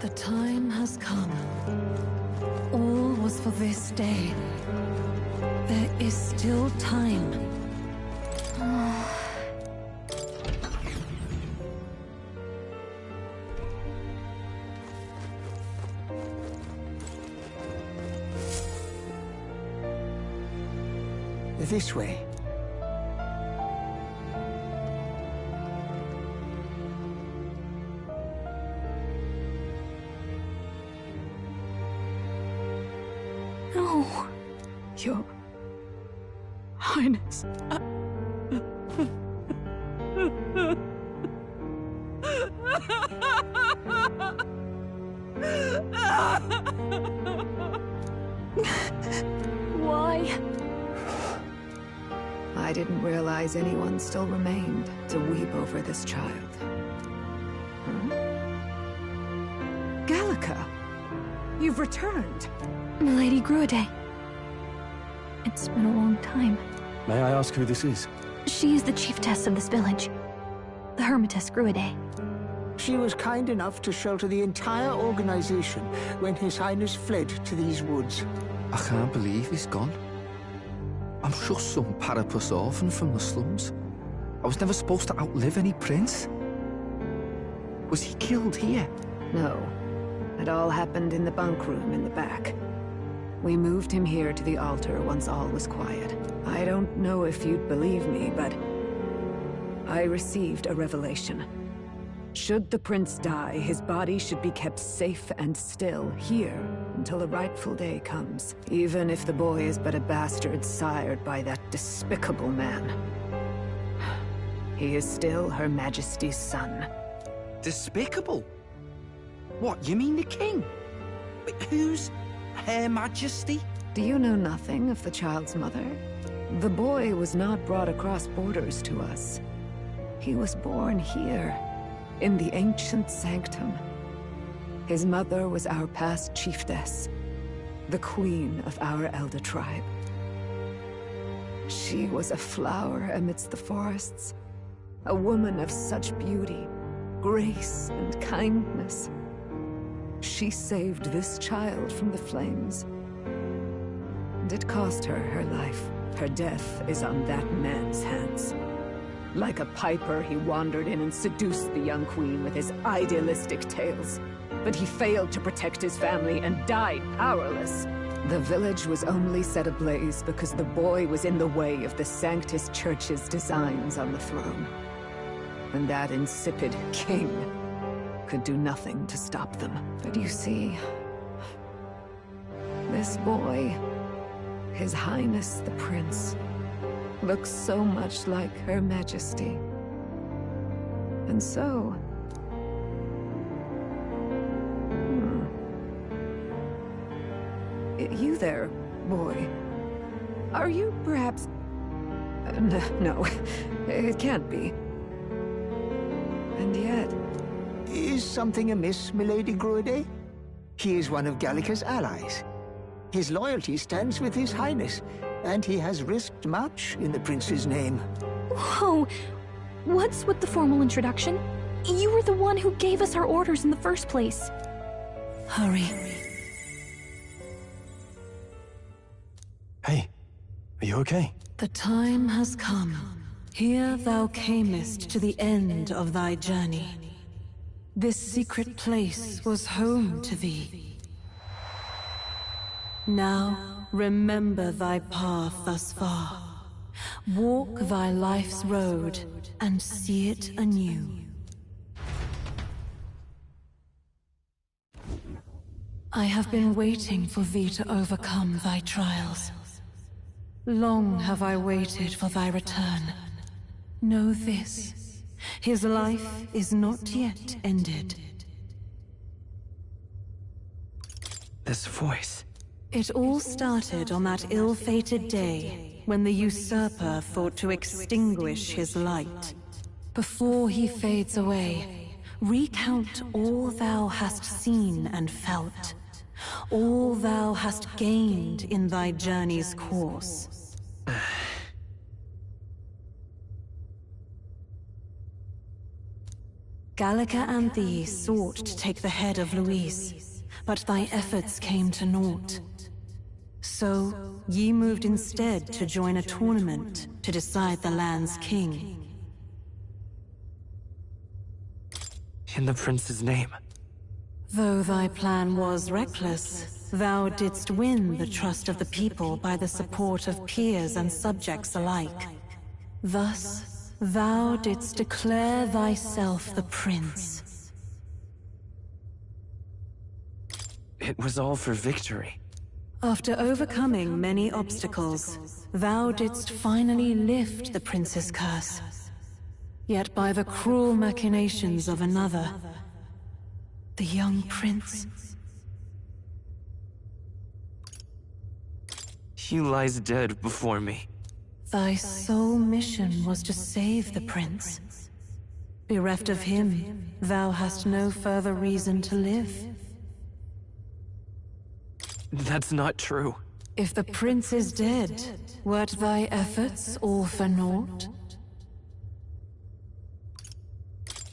The time has come. All was for this day. There is still time. This way. No, Your Highness. Why? I didn't realize anyone still remained to weep over this child. Gallica, you've returned. Milady Gruaday. It's been a long time. May I ask who this is? She is the chiefess of this village. The Hermitess Gruaday. She was kind enough to shelter the entire organization when His Highness fled to these woods. I can't believe he's gone. I'm just some parapus orphan from the slums. I was never supposed to outlive any prince. Was he killed here? No. It all happened in the bunk room in the back. We moved him here to the altar once all was quiet. I don't know if you'd believe me, but I received a revelation. Should the prince die, his body should be kept safe and still here until the rightful day comes, even if the boy is but a bastard sired by that despicable man. He is still Her Majesty's son. Despicable? What, you mean the king? Wait, who's Her Majesty? Do you know nothing of the child's mother? The boy was not brought across borders to us. He was born here, in the ancient sanctum. His mother was our past chiefess, the queen of our elder tribe. She was a flower amidst the forests, a woman of such beauty, grace, and kindness. She saved this child from the flames, and it cost her her life. Her death is on that man's hands. Like a piper, he wandered in and seduced the young queen with his idealistic tales. But he failed to protect his family and died powerless. The village was only set ablaze because the boy was in the way of the Sanctus Church's designs on the throne. And that insipid king could do nothing to stop them. But you see, this boy, His Highness the Prince, looks so much like Her Majesty. And so... You there, boy. Are you perhaps... No, it can't be. And yet... Is something amiss, Milady Gruede? He is one of Gallica's allies. His loyalty stands with His Highness, and he has risked much in the Prince's name. Whoa! What's with the formal introduction? You were the one who gave us our orders in the first place. Hurry. Hey, are you okay? The time has come. Here thou camest to the end of thy journey. This secret place was home to thee. Now, remember thy path thus far. Walk thy life's road, and see it anew. I have been waiting for thee to overcome thy trials. Long have I waited for thy return. Know this, his life is not yet ended. This voice... It all started on that ill-fated day when the usurper thought to extinguish his light. Before he fades away, recount all thou hast seen and felt, all thou hast gained in thy journey's course. Gallica and thee sought to take the head of Luis, but thy efforts came to naught. So, ye moved instead to join a tournament to decide the land's king. In the prince's name. Though thy plan was reckless, thou didst win the trust of the people by the support of peers and subjects alike. Thus, thou didst declare thyself the prince. It was all for victory. After overcoming many obstacles, thou didst finally lift the prince's curse. Yet by the cruel machinations of another, the young prince... He lies dead before me. Thy sole mission was to save the prince. Bereft of him, thou hast no further reason to live. That's not true. If the prince is dead, weren't thy efforts all for naught?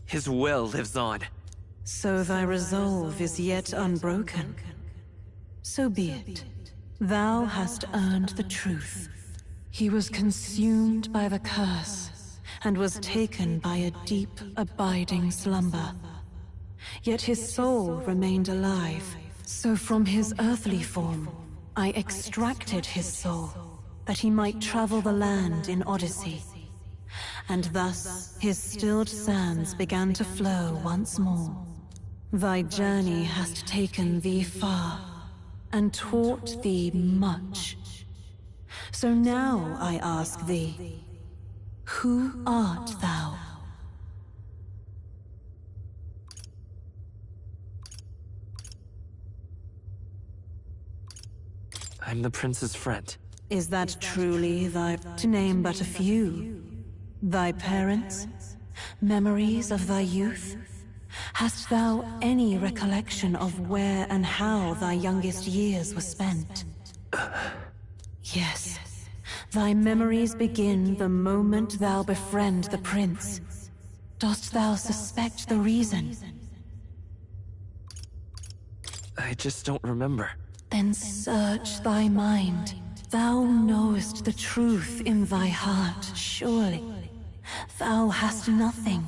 His will lives on. So thy resolve is yet unbroken. So be it. Thou hast earned the truth. He was consumed by the curse, and was taken by a deep, abiding slumber. Yet his soul remained alive. So from his earthly form, I extracted his soul, that he might travel the land in Odyssey. And thus, his stilled sands began to flow once more. Thy journey hast taken thee far, and taught thee much. So now I ask thee, who art thou? I'm the prince's friend. Is that truly thy... to name but a few? Thy parents? Memories of thy youth? Hast thou any recollection of where and how thy youngest years were spent? Yes. Thy memories begin the moment thou befriend the prince. Dost thou suspect the reason? I just don't remember. Then search thy mind. Thou knowest the truth in thy heart, surely. Thou hast nothing.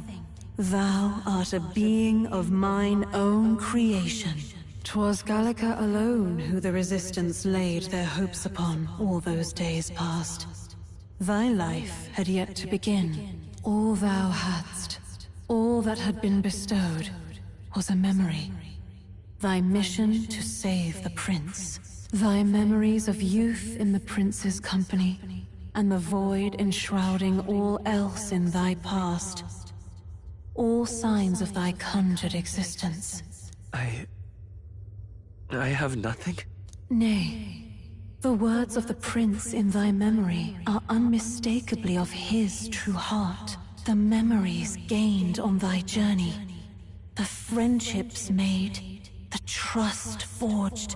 Thou art a being of mine own creation. 'Twas Gallica alone who the Resistance laid their hopes upon all those days past. Thy life had yet to begin. All thou hadst, all that had been bestowed, was a memory. Thy mission to save the prince. Thy memories of youth in the prince's company, and the void enshrouding all else in thy past. All signs of thy conjured existence. I have nothing? Nay. The words of the prince in thy memory are unmistakably of his true heart. The memories gained on thy journey. The friendships made. The trust forged.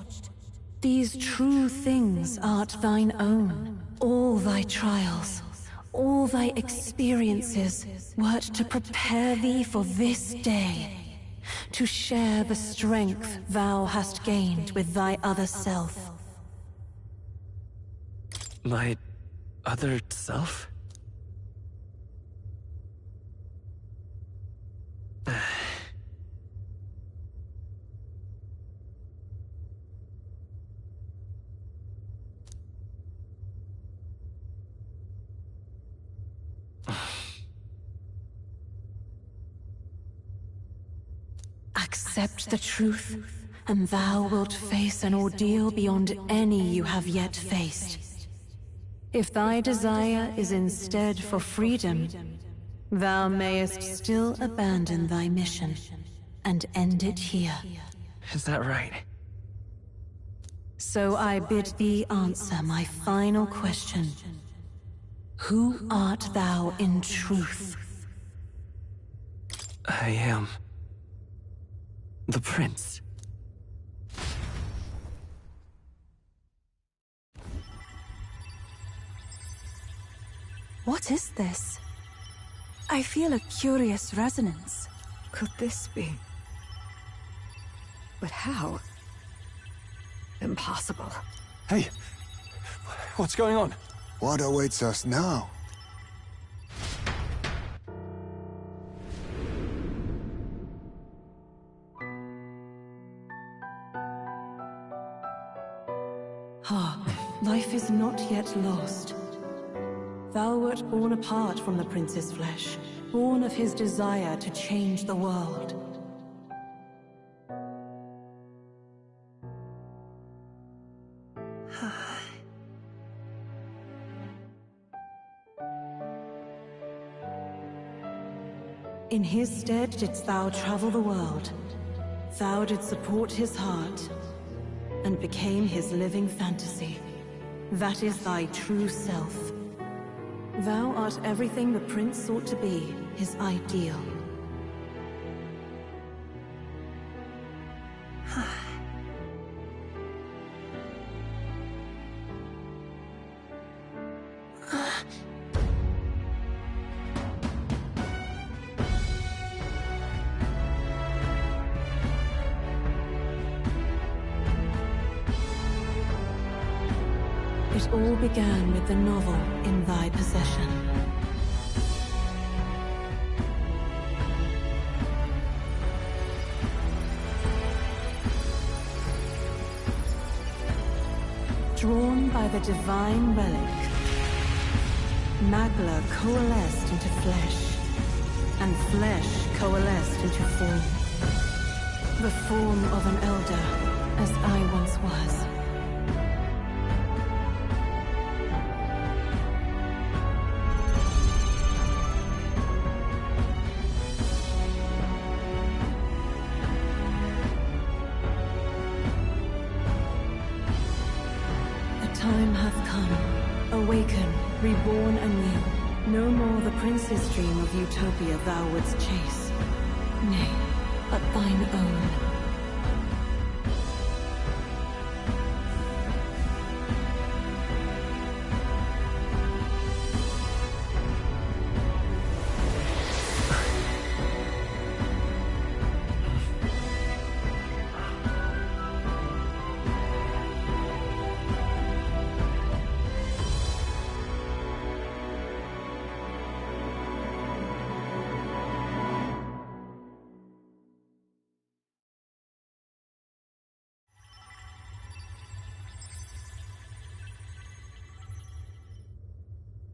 These true things art thine own. All thy trials, all thy experiences wert to prepare thee for this day. To share the strength thou hast gained with thy other self. My other self? Accept the truth, and thou wilt face an ordeal beyond any you have yet faced. If thy desire is instead for freedom, thou mayest still abandon thy mission and end it here. Is that right? So I bid thee answer my final question. Who art thou in truth? I am the prince. What is this? I feel a curious resonance. Could this be? But how? Impossible. Hey! What's going on? What awaits us now? Ah, life is not yet lost. Thou wert born apart from the prince's flesh, born of his desire to change the world. In his stead didst thou travel the world. Thou didst support his heart, and became his living fantasy. That is thy true self. Thou art everything the prince sought to be, his ideal. It all began with the novel in thy possession. Drawn by the divine relic, Magla coalesced into flesh, and flesh coalesced into form. The form of an elder, as I once was. Time hath come. Awaken, reborn anew. No more the prince's dream of utopia thou wouldst chase. Nay, but thine own.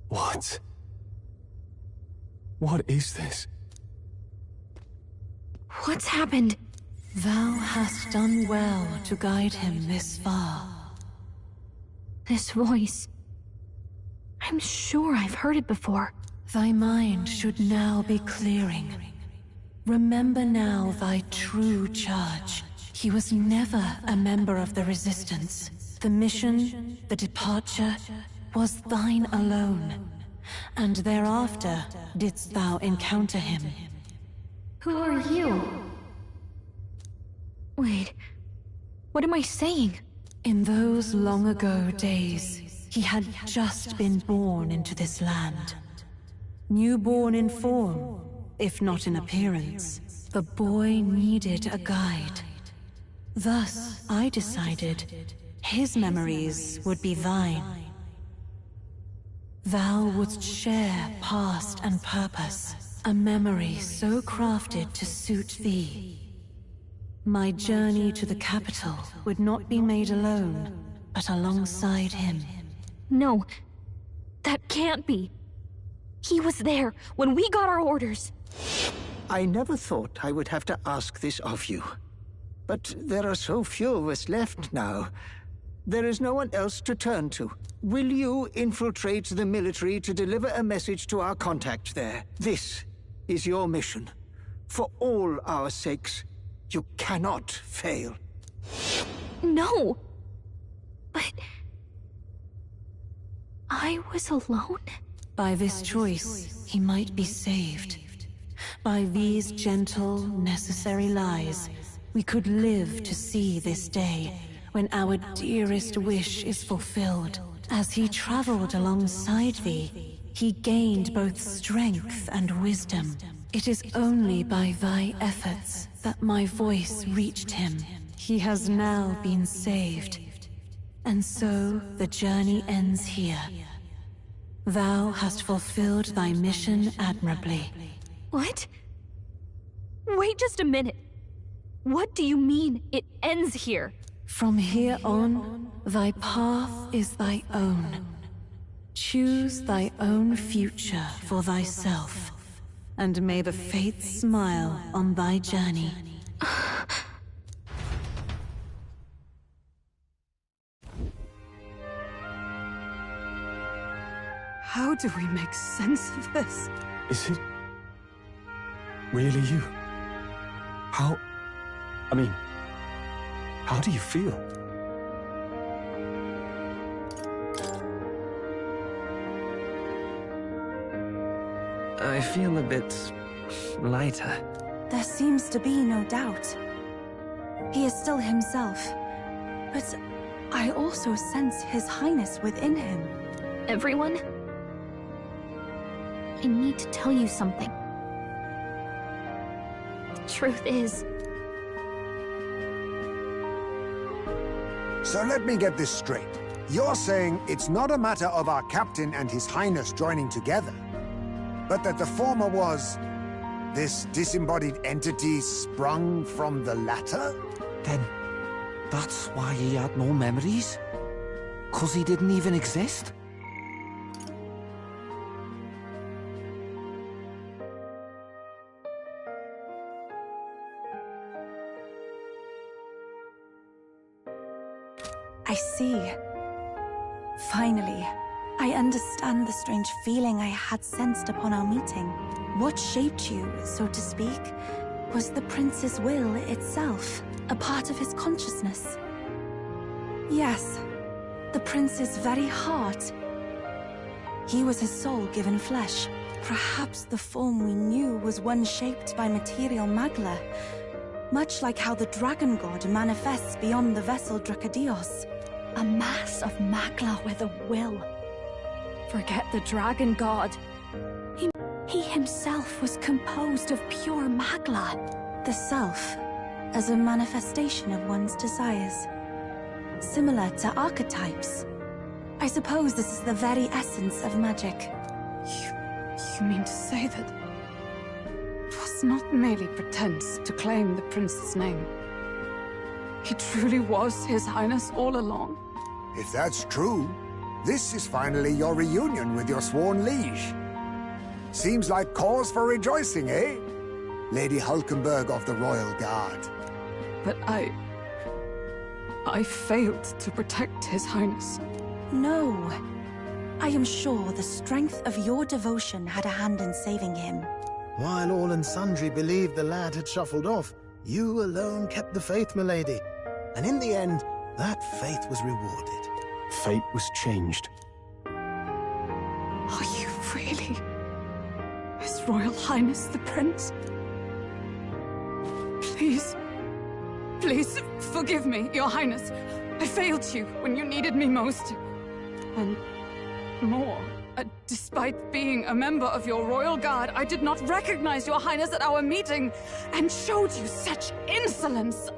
What? What is this? What's happened? Thou hast done well to guide him this far. This voice... I'm sure I've heard it before. Thy mind should now be clearing. Remember now thy true charge. He was never a member of the Resistance. The mission, the departure, was thine alone. And thereafter didst thou encounter him. Who are you? Wait, what am I saying? In those long ago days, he had just been born into this land. Newborn in form, if not in appearance, the boy needed a guide. Thus, I decided his memories would be thine. Thou wouldst share past and purpose, a memory so crafted to suit thee. My journey to the capital would not be made alone, but alongside him. No, that can't be. He was there when we got our orders. I never thought I would have to ask this of you. But there are so few of us left now. There is no one else to turn to. Will you infiltrate the military to deliver a message to our contact there? This is your mission. For all our sakes, you cannot fail. No! But... I was alone? By this choice, he might be saved. By these gentle, necessary lies, we could live to see this day, when our dearest wish is fulfilled. As he traveled alongside thee, he gained both strength and wisdom. It is only by thy efforts that my voice reached him. He has now been saved. And so the journey ends here. Thou hast fulfilled thy mission admirably. What? Wait just a minute. What do you mean, it ends here? From here on, thy path is thy own. Choose thy own future for thyself, and may the fates smile on thy journey. How do we make sense of this? Is it really you? How do you feel? I feel a bit lighter. There seems to be no doubt. He is still himself, but I also sense His Highness within him. Everyone? I need to tell you something. The truth is... So let me get this straight. You're saying it's not a matter of our captain and His Highness joining together, but that the former was this disembodied entity sprung from the latter? Then that's why he had no memories? 'Cause he didn't even exist? I see. Finally, I understand the strange feeling I had sensed upon our meeting. What shaped you, so to speak, was the prince's will itself, a part of his consciousness. Yes, the prince's very heart. He was his soul given flesh. Perhaps the form we knew was one shaped by material magla, much like how the dragon god manifests beyond the vessel Dracadios. A mass of magla with a will. Forget the dragon god. He himself was composed of pure magla. The self, as a manifestation of one's desires. Similar to archetypes. I suppose this is the very essence of magic. You mean to say that it was not merely pretense to claim the prince's name? He truly was His Highness all along? If that's true, this is finally your reunion with your sworn liege. Seems like cause for rejoicing, eh? Lady Hulkenberg of the Royal Guard. but I failed to protect His Highness. No. I am sure the strength of your devotion had a hand in saving him. While all and sundry believed the lad had shuffled off, you alone kept the faith, milady. And in the end, that faith was rewarded. Fate was changed. Are you really His Royal Highness the Prince? Please, please forgive me, Your Highness. I failed you when you needed me most. And more, despite being a member of your royal guard, I did not recognize Your Highness at our meeting and showed you such insolence.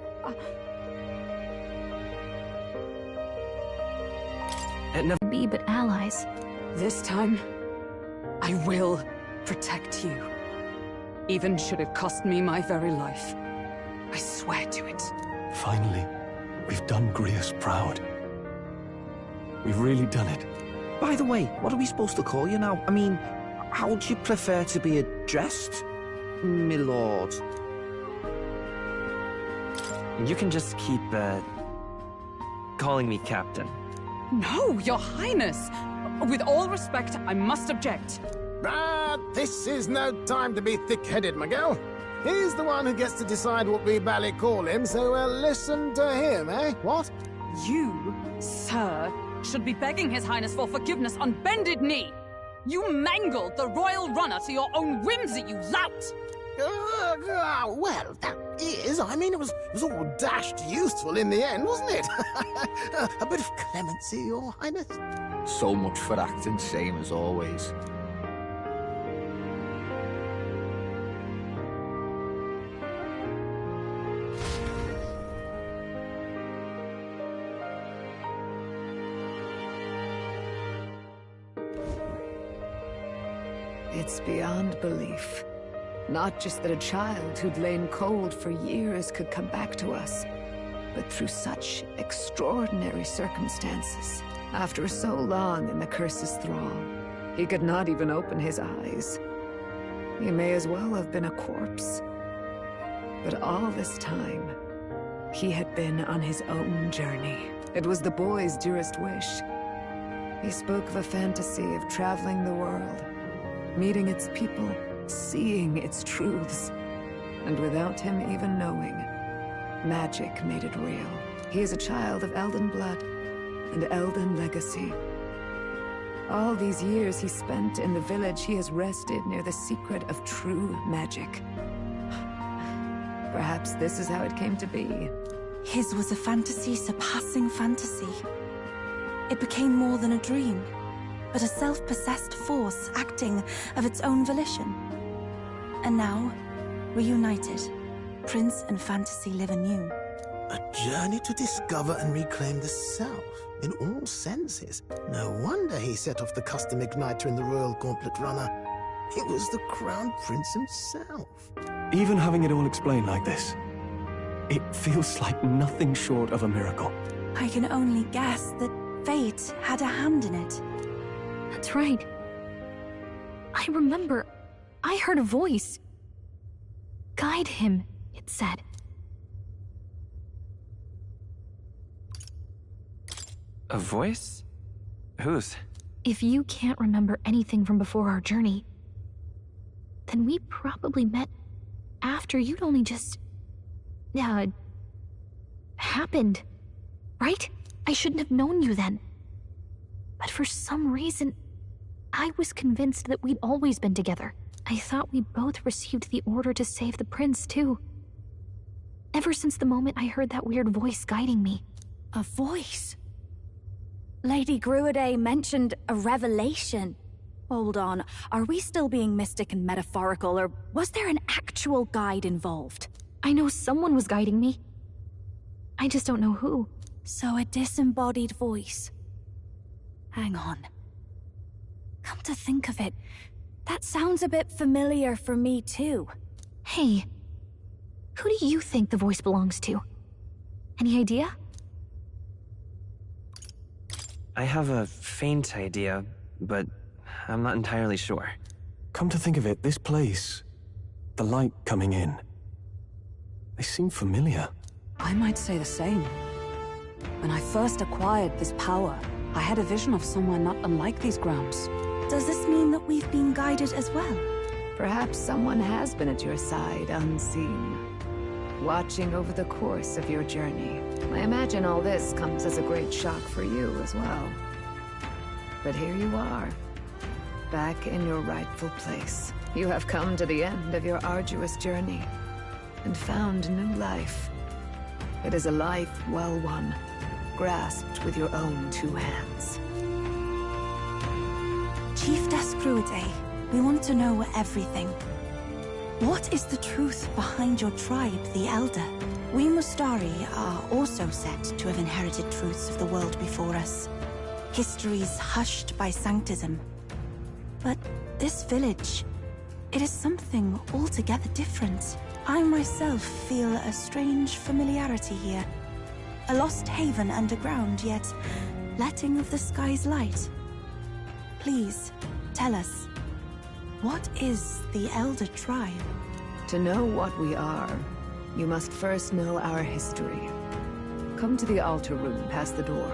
Never be but allies. This time, I will protect you. Even should it cost me my very life. I swear to it. Finally, we've done Grius proud. We've really done it. By the way, what are we supposed to call you now? I mean, how would you prefer to be addressed, my lord? You can just keep, calling me Captain. No, Your Highness! With all respect, I must object. This is no time to be thick-headed, my girl. He's the one who gets to decide what we bally call him, so listen to him, eh? What? You, sir, should be begging His Highness for forgiveness on bended knee. You mangled the royal runner to your own whimsy, you lout! Well, that is, I mean, it was all dashed useful in the end, wasn't it? A bit of clemency, Your Highness. So much for acting same as always. It's beyond belief. Not just that a child who'd lain cold for years could come back to us, but through such extraordinary circumstances. After so long in the curse's thrall, he could not even open his eyes. He may as well have been a corpse. But all this time, he had been on his own journey. It was the boy's dearest wish. He spoke of a fantasy of traveling the world, meeting its people, seeing its truths. And without him even knowing, magic made it real. He is a child of Elden blood and Elden legacy. All these years he spent in the village, he has rested near the secret of true magic. Perhaps this is how it came to be. His was a fantasy surpassing fantasy. It became more than a dream, but a self-possessed force acting of its own volition. And now, reunited, Prince and fantasy live anew. A journey to discover and reclaim the self, in all senses. No wonder he set off the custom igniter in the Royal Gauntlet Runner. It was the Crown Prince himself. Even having it all explained like this, it feels like nothing short of a miracle. I can only guess that fate had a hand in it. That's right. I remember, I heard a voice. Guide him, it said. A voice? Whose? If you can't remember anything from before our journey, then we probably met after you'd only just... happened. Right? I shouldn't have known you then. But for some reason, I was convinced that we'd always been together. I thought we both received the order to save the prince, too. Ever since the moment I heard that weird voice guiding me. A voice? Lady Gruaday mentioned a revelation. Hold on, are we still being mystic and metaphorical, or was there an actual guide involved? I know someone was guiding me. I just don't know who. So a disembodied voice. Hang on. Come to think of it, that sounds a bit familiar for me too. Hey, who do you think the voice belongs to? Any idea? I have a faint idea, but I'm not entirely sure. Come to think of it, this place, the light coming in, they seem familiar. I might say the same. When I first acquired this power, I had a vision of somewhere not unlike these grounds. Does this mean that we've been guided as well? Perhaps someone has been at your side unseen, watching over the course of your journey. I imagine all this comes as a great shock for you as well. But here you are, back in your rightful place. You have come to the end of your arduous journey, and found new life. It is a life well won, grasped with your own two hands. Chief Descruide, we want to know everything. What is the truth behind your tribe, the Elder? We Mustari are also said to have inherited truths of the world before us. Histories hushed by sanctism. But this village, it is something altogether different. I myself feel a strange familiarity here. A lost haven underground, yet letting of the sky's light. Please, tell us, what is the Elder Tribe? To know what we are, you must first know our history. Come to the altar room past the door.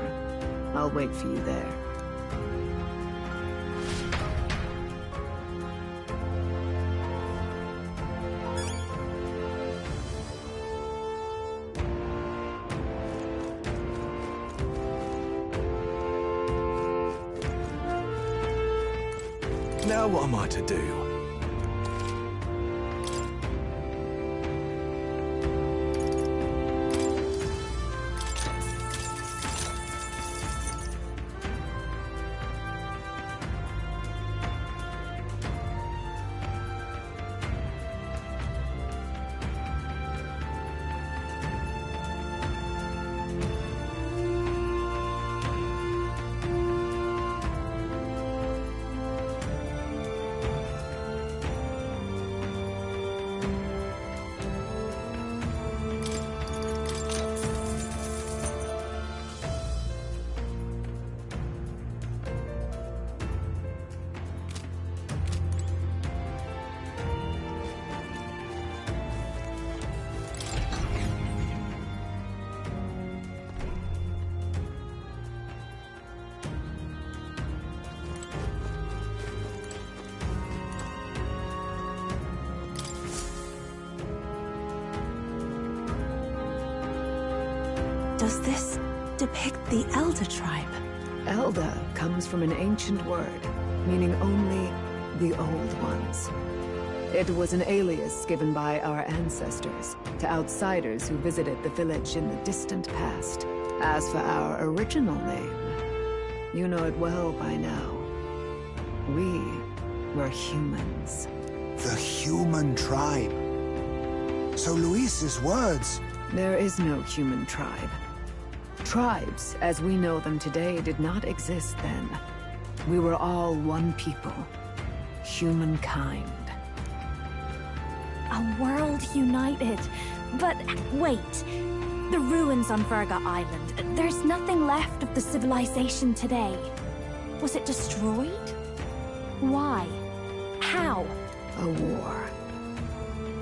I'll wait for you there. Now what am I to do? Does this depict the Elder Tribe? Elder comes from an ancient word, meaning only the Old Ones. It was an alias given by our ancestors to outsiders who visited the village in the distant past. As for our original name, you know it well by now. We were humans. The human tribe. So Luis's words... There is no human tribe. Tribes, as we know them today, did not exist then. We were all one people. Humankind. A world united. But wait. The ruins on Virga Island. There's nothing left of the civilization today. Was it destroyed? Why? How? A war.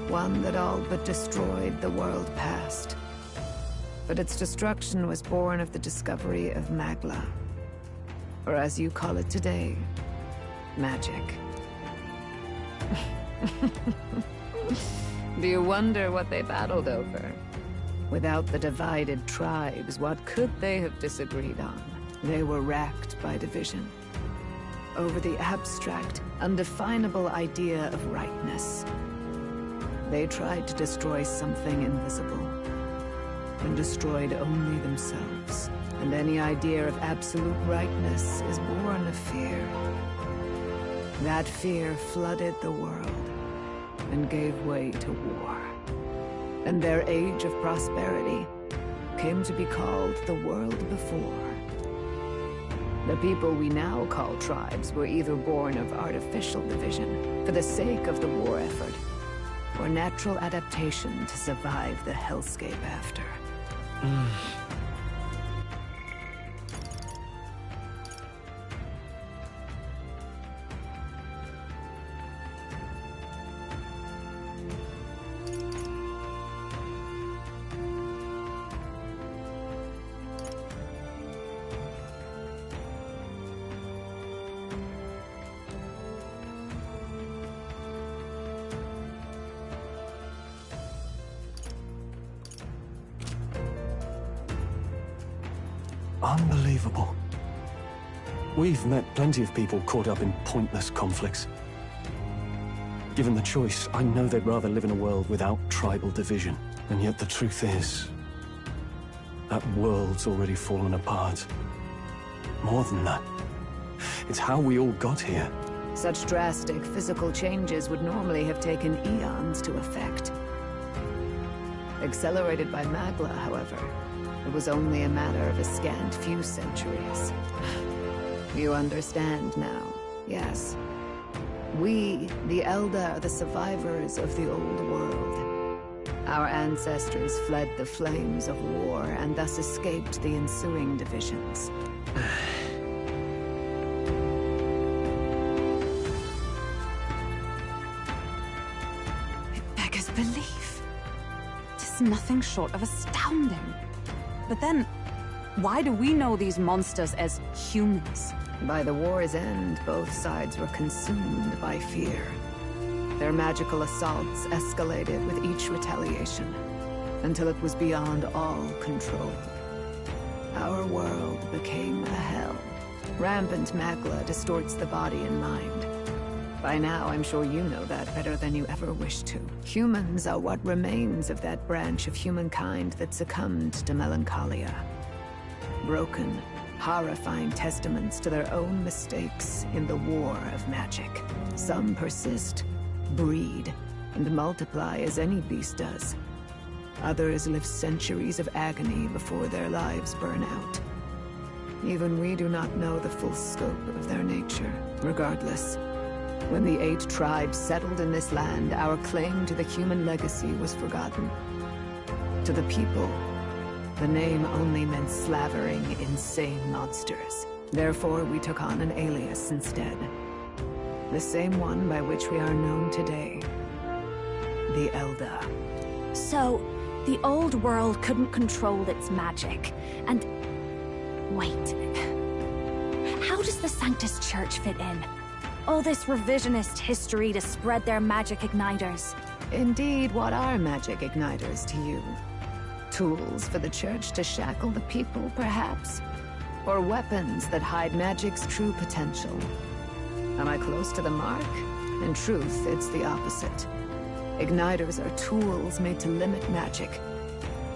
One that all but destroyed the world past. But its destruction was born of the discovery of Magla. Or as you call it today, magic. Do you wonder what they battled over? Without the divided tribes, what could they have disagreed on? They were racked by division. Over the abstract, undefinable idea of rightness. They tried to destroy something invisible, and destroyed only themselves. And any idea of absolute rightness is born of fear. That fear flooded the world, and gave way to war. And their age of prosperity came to be called the world before. The people we now call tribes were either born of artificial division for the sake of the war effort, or natural adaptation to survive the hellscape after. Unbelievable. We've met plenty of people caught up in pointless conflicts. Given the choice, I know they'd rather live in a world without tribal division. And yet the truth is, that world's already fallen apart. More than that, it's how we all got here. Such drastic physical changes would normally have taken eons to effect. Accelerated by Magla, however, it was only a matter of a scant few centuries. You understand now, yes. We, the Elder, are the survivors of the old world. Our ancestors fled the flames of war and thus escaped the ensuing divisions. It beggars belief. It is nothing short of astounding. But then, why do we know these monsters as humans? By the war's end, both sides were consumed by fear. Their magical assaults escalated with each retaliation, until it was beyond all control. Our world became a hell. Rampant Magla distorts the body and mind. By now, I'm sure you know that better than you ever wished to. Humans are what remains of that branch of humankind that succumbed to melancholia. Broken, horrifying testaments to their own mistakes in the war of magic. Some persist, breed, and multiply as any beast does. Others live centuries of agony before their lives burn out. Even we do not know the full scope of their nature. Regardless, when the 8 tribes settled in this land, our claim to the human legacy was forgotten. To the people, the name only meant slavering, insane monsters. Therefore, we took on an alias instead. The same one by which we are known today. The Elder. So, the old world couldn't control its magic, and... Wait. How does the Sanctus Church fit in? All this revisionist history to spread their magic igniters. Indeed, what are magic igniters to you? Tools for the Church to shackle the people, perhaps? Or weapons that hide magic's true potential? Am I close to the mark? In truth, it's the opposite. Igniters are tools made to limit magic.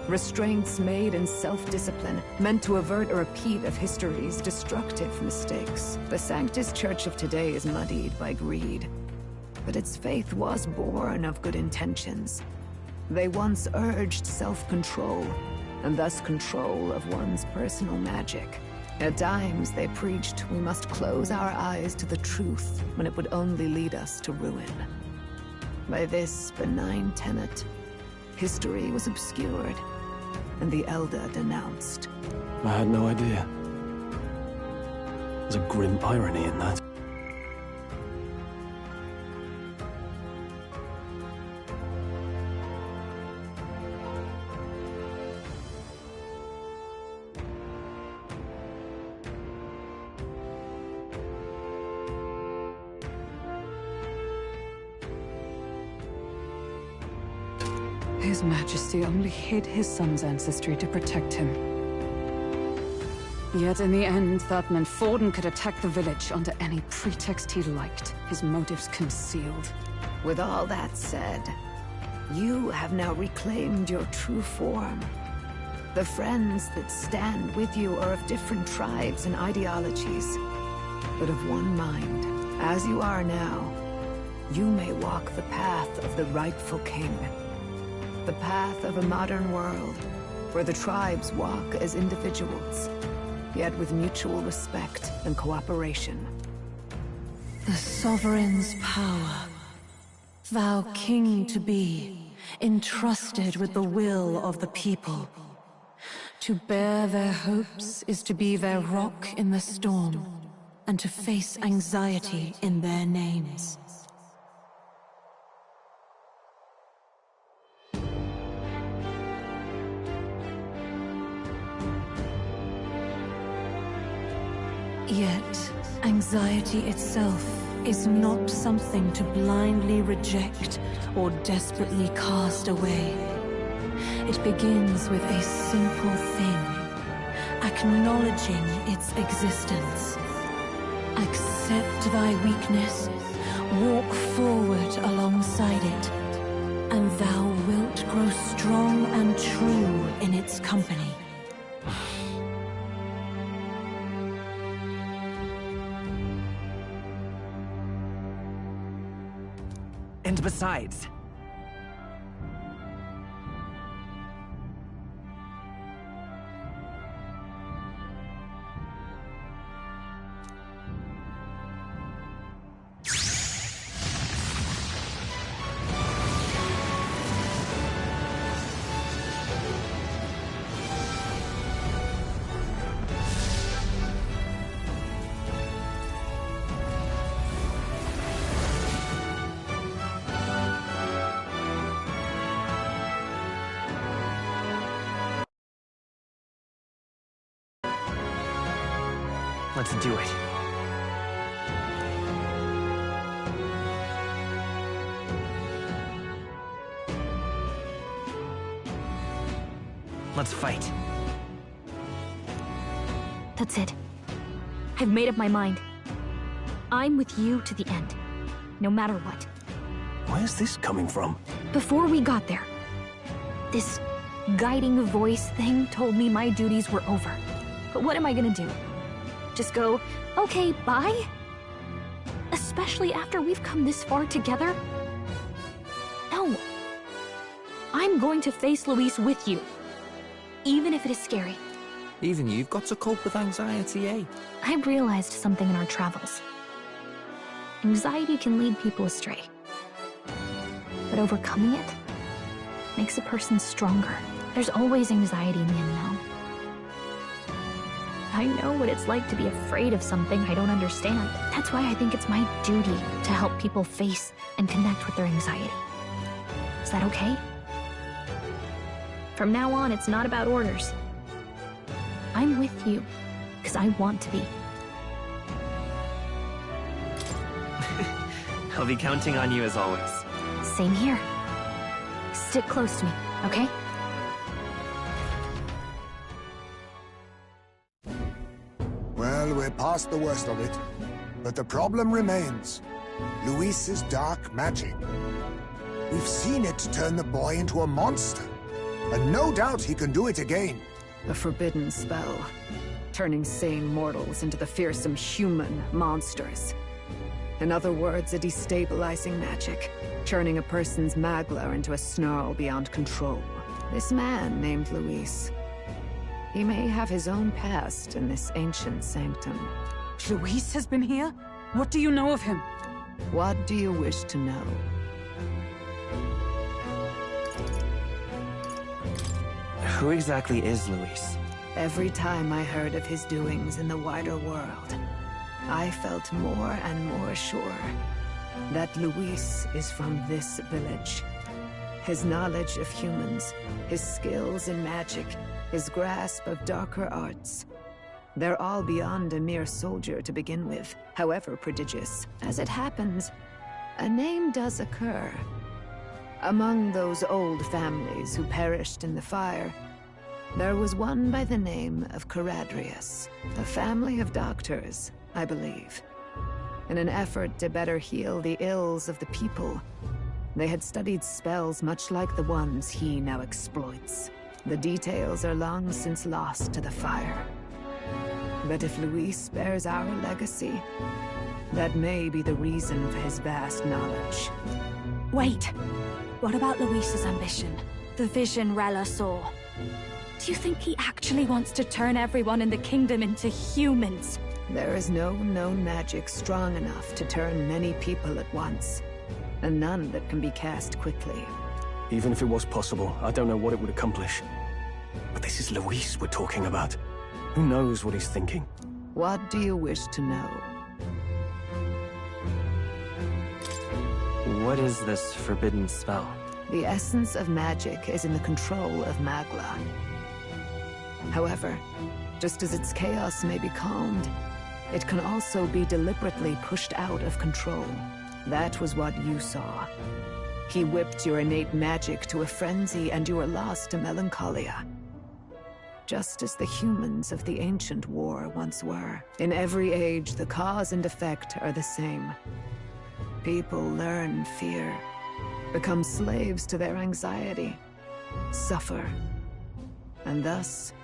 Restraints made in self-discipline, meant to avert a repeat of history's destructive mistakes. The Sanctus Church of today is muddied by greed. But its faith was born of good intentions. They once urged self-control, and thus control of one's personal magic. At times, they preached we must close our eyes to the truth when it would only lead us to ruin. By this benign tenet, history was obscured, and the Elder denounced. I had no idea. There's a grim irony in that. His Majesty only hid his son's ancestry to protect him. Yet in the end, that meant Forden could attack the village under any pretext he liked, his motives concealed. With all that said, you have now reclaimed your true form. The friends that stand with you are of different tribes and ideologies, but of one mind. As you are now, you may walk the path of the rightful king. The path of a modern world, where the tribes walk as individuals, yet with mutual respect and cooperation. The sovereign's power, thou king to be, entrusted with the will of the people. To bear their hopes is to be their rock in the storm, and to face anxiety in their names. Yet, anxiety itself is not something to blindly reject or desperately cast away. It begins with a simple thing, acknowledging its existence. Accept thy weakness, walk forward alongside it, and thou wilt grow strong and true in its company. And besides... Let's do it. Let's fight. That's it. I've made up my mind. I'm with you to the end, no matter what. Where's this coming from? Before we got there, this guiding voice thing told me my duties were over. But what am I gonna do? Just go, okay, bye? Especially after we've come this far together? No. I'm going to face Luis with you. Even if it is scary. Even you've got to cope with anxiety, eh? I've realized something in our travels. Anxiety can lead people astray. But overcoming it makes a person stronger. There's always anxiety in the unknown. I know what it's like to be afraid of something I don't understand. That's why I think it's my duty to help people face and connect with their anxiety. Is that okay? From now on, it's not about orders. I'm with you, because I want to be. I'll be counting on you as always. Same here. Stick close to me, okay? Well, we're past the worst of it. But the problem remains. Luis's dark magic. We've seen it turn the boy into a monster. And no doubt he can do it again. A forbidden spell, turning sane mortals into the fearsome human monsters. In other words, a destabilizing magic, turning a person's magla into a snarl beyond control. This man named Luis. He may have his own past in this ancient sanctum. Luis has been here? What do you know of him? What do you wish to know? Who exactly is Luis? Every time I heard of his doings in the wider world, I felt more and more sure that Luis is from this village. His knowledge of humans, his skills in magic, his grasp of darker arts. They're all beyond a mere soldier to begin with, however prodigious. As it happens, a name does occur. Among those old families who perished in the fire, there was one by the name of Caradrius, a family of doctors, I believe. In an effort to better heal the ills of the people, they had studied spells much like the ones he now exploits. The details are long since lost to the fire. But if Luis bears our legacy, that may be the reason for his vast knowledge. Wait! What about Luis's ambition? The vision Rella saw? Do you think he actually wants to turn everyone in the kingdom into humans? There is no known magic strong enough to turn many people at once, and none that can be cast quickly. Even if it was possible, I don't know what it would accomplish. But this is Luis we're talking about. Who knows what he's thinking? What do you wish to know? What is this forbidden spell? The essence of magic is in the control of Magla. However, just as its chaos may be calmed, it can also be deliberately pushed out of control. That was what you saw. He whipped your innate magic to a frenzy and you were lost to melancholia. just as the humans of the ancient war once were. In every age, the cause and effect are the same. People learn fear, become slaves to their anxiety, suffer, and thus,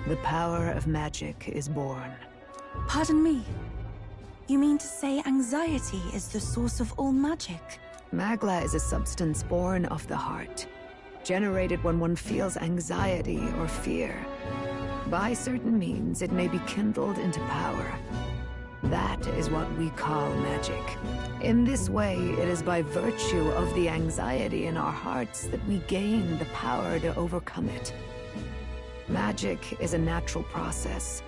the power of magic is born. Pardon me. You mean to say anxiety is the source of all magic? Magla is a substance born of the heart, generated when one feels anxiety or fear. By certain means, it may be kindled into power. That is what we call magic. In this way, it is by virtue of the anxiety in our hearts that we gain the power to overcome it. Magic is a natural process,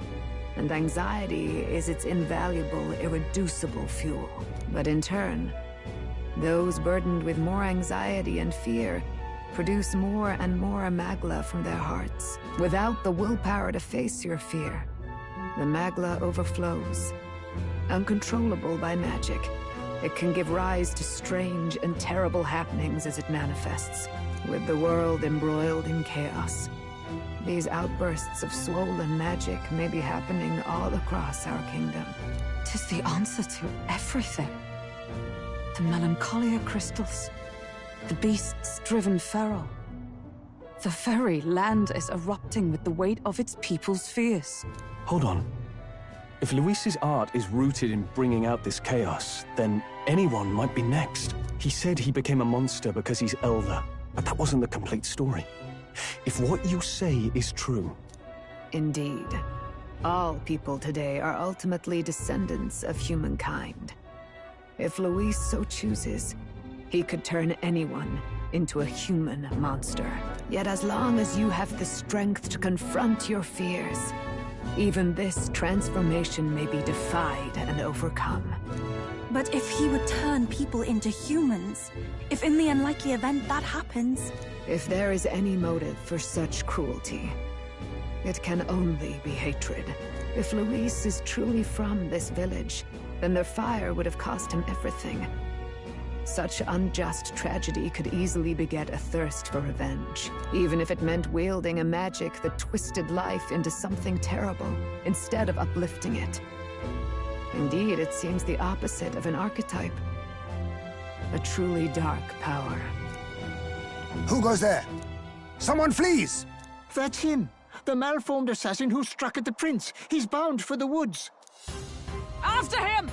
and anxiety is its invaluable, irreducible fuel. But in turn, those burdened with more anxiety and fear produce more and more magla from their hearts. Without the willpower to face your fear, the magla overflows. Uncontrollable by magic, it can give rise to strange and terrible happenings as it manifests, with the world embroiled in chaos. These outbursts of swollen magic may be happening all across our kingdom. 'Tis the answer to everything. The melancholia crystals, the beasts driven feral. The very land is erupting with the weight of its people's fears. Hold on. If Luis's art is rooted in bringing out this chaos, then anyone might be next. He said he became a monster because he's elder, but that wasn't the complete story. If what you say is true... Indeed. All people today are ultimately descendants of humankind. If Luis so chooses, he could turn anyone into a human monster. Yet as long as you have the strength to confront your fears, even this transformation may be defied and overcome. But if he would turn people into humans, if in the unlikely event that happens... If there is any motive for such cruelty, it can only be hatred. If Luis is truly from this village, then their fire would have cost him everything. Such unjust tragedy could easily beget a thirst for revenge, even if it meant wielding a magic that twisted life into something terrible, instead of uplifting it. Indeed, it seems the opposite of an archetype. A truly dark power. Who goes there? Someone flees! That's him! The malformed assassin who struck at the prince. He's bound for the woods. After him!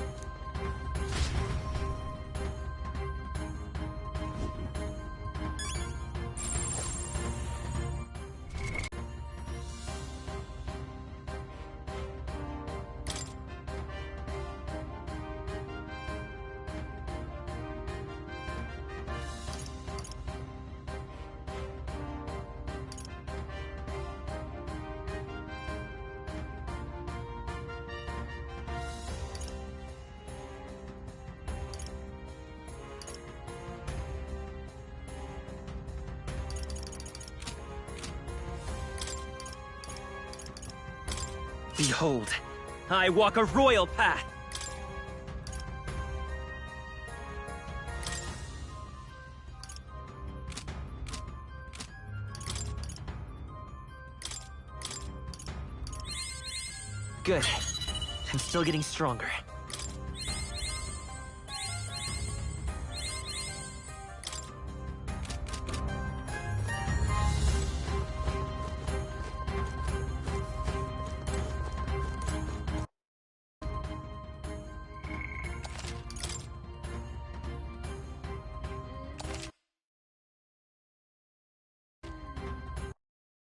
Behold, I walk a royal path. Good. I'm still getting stronger.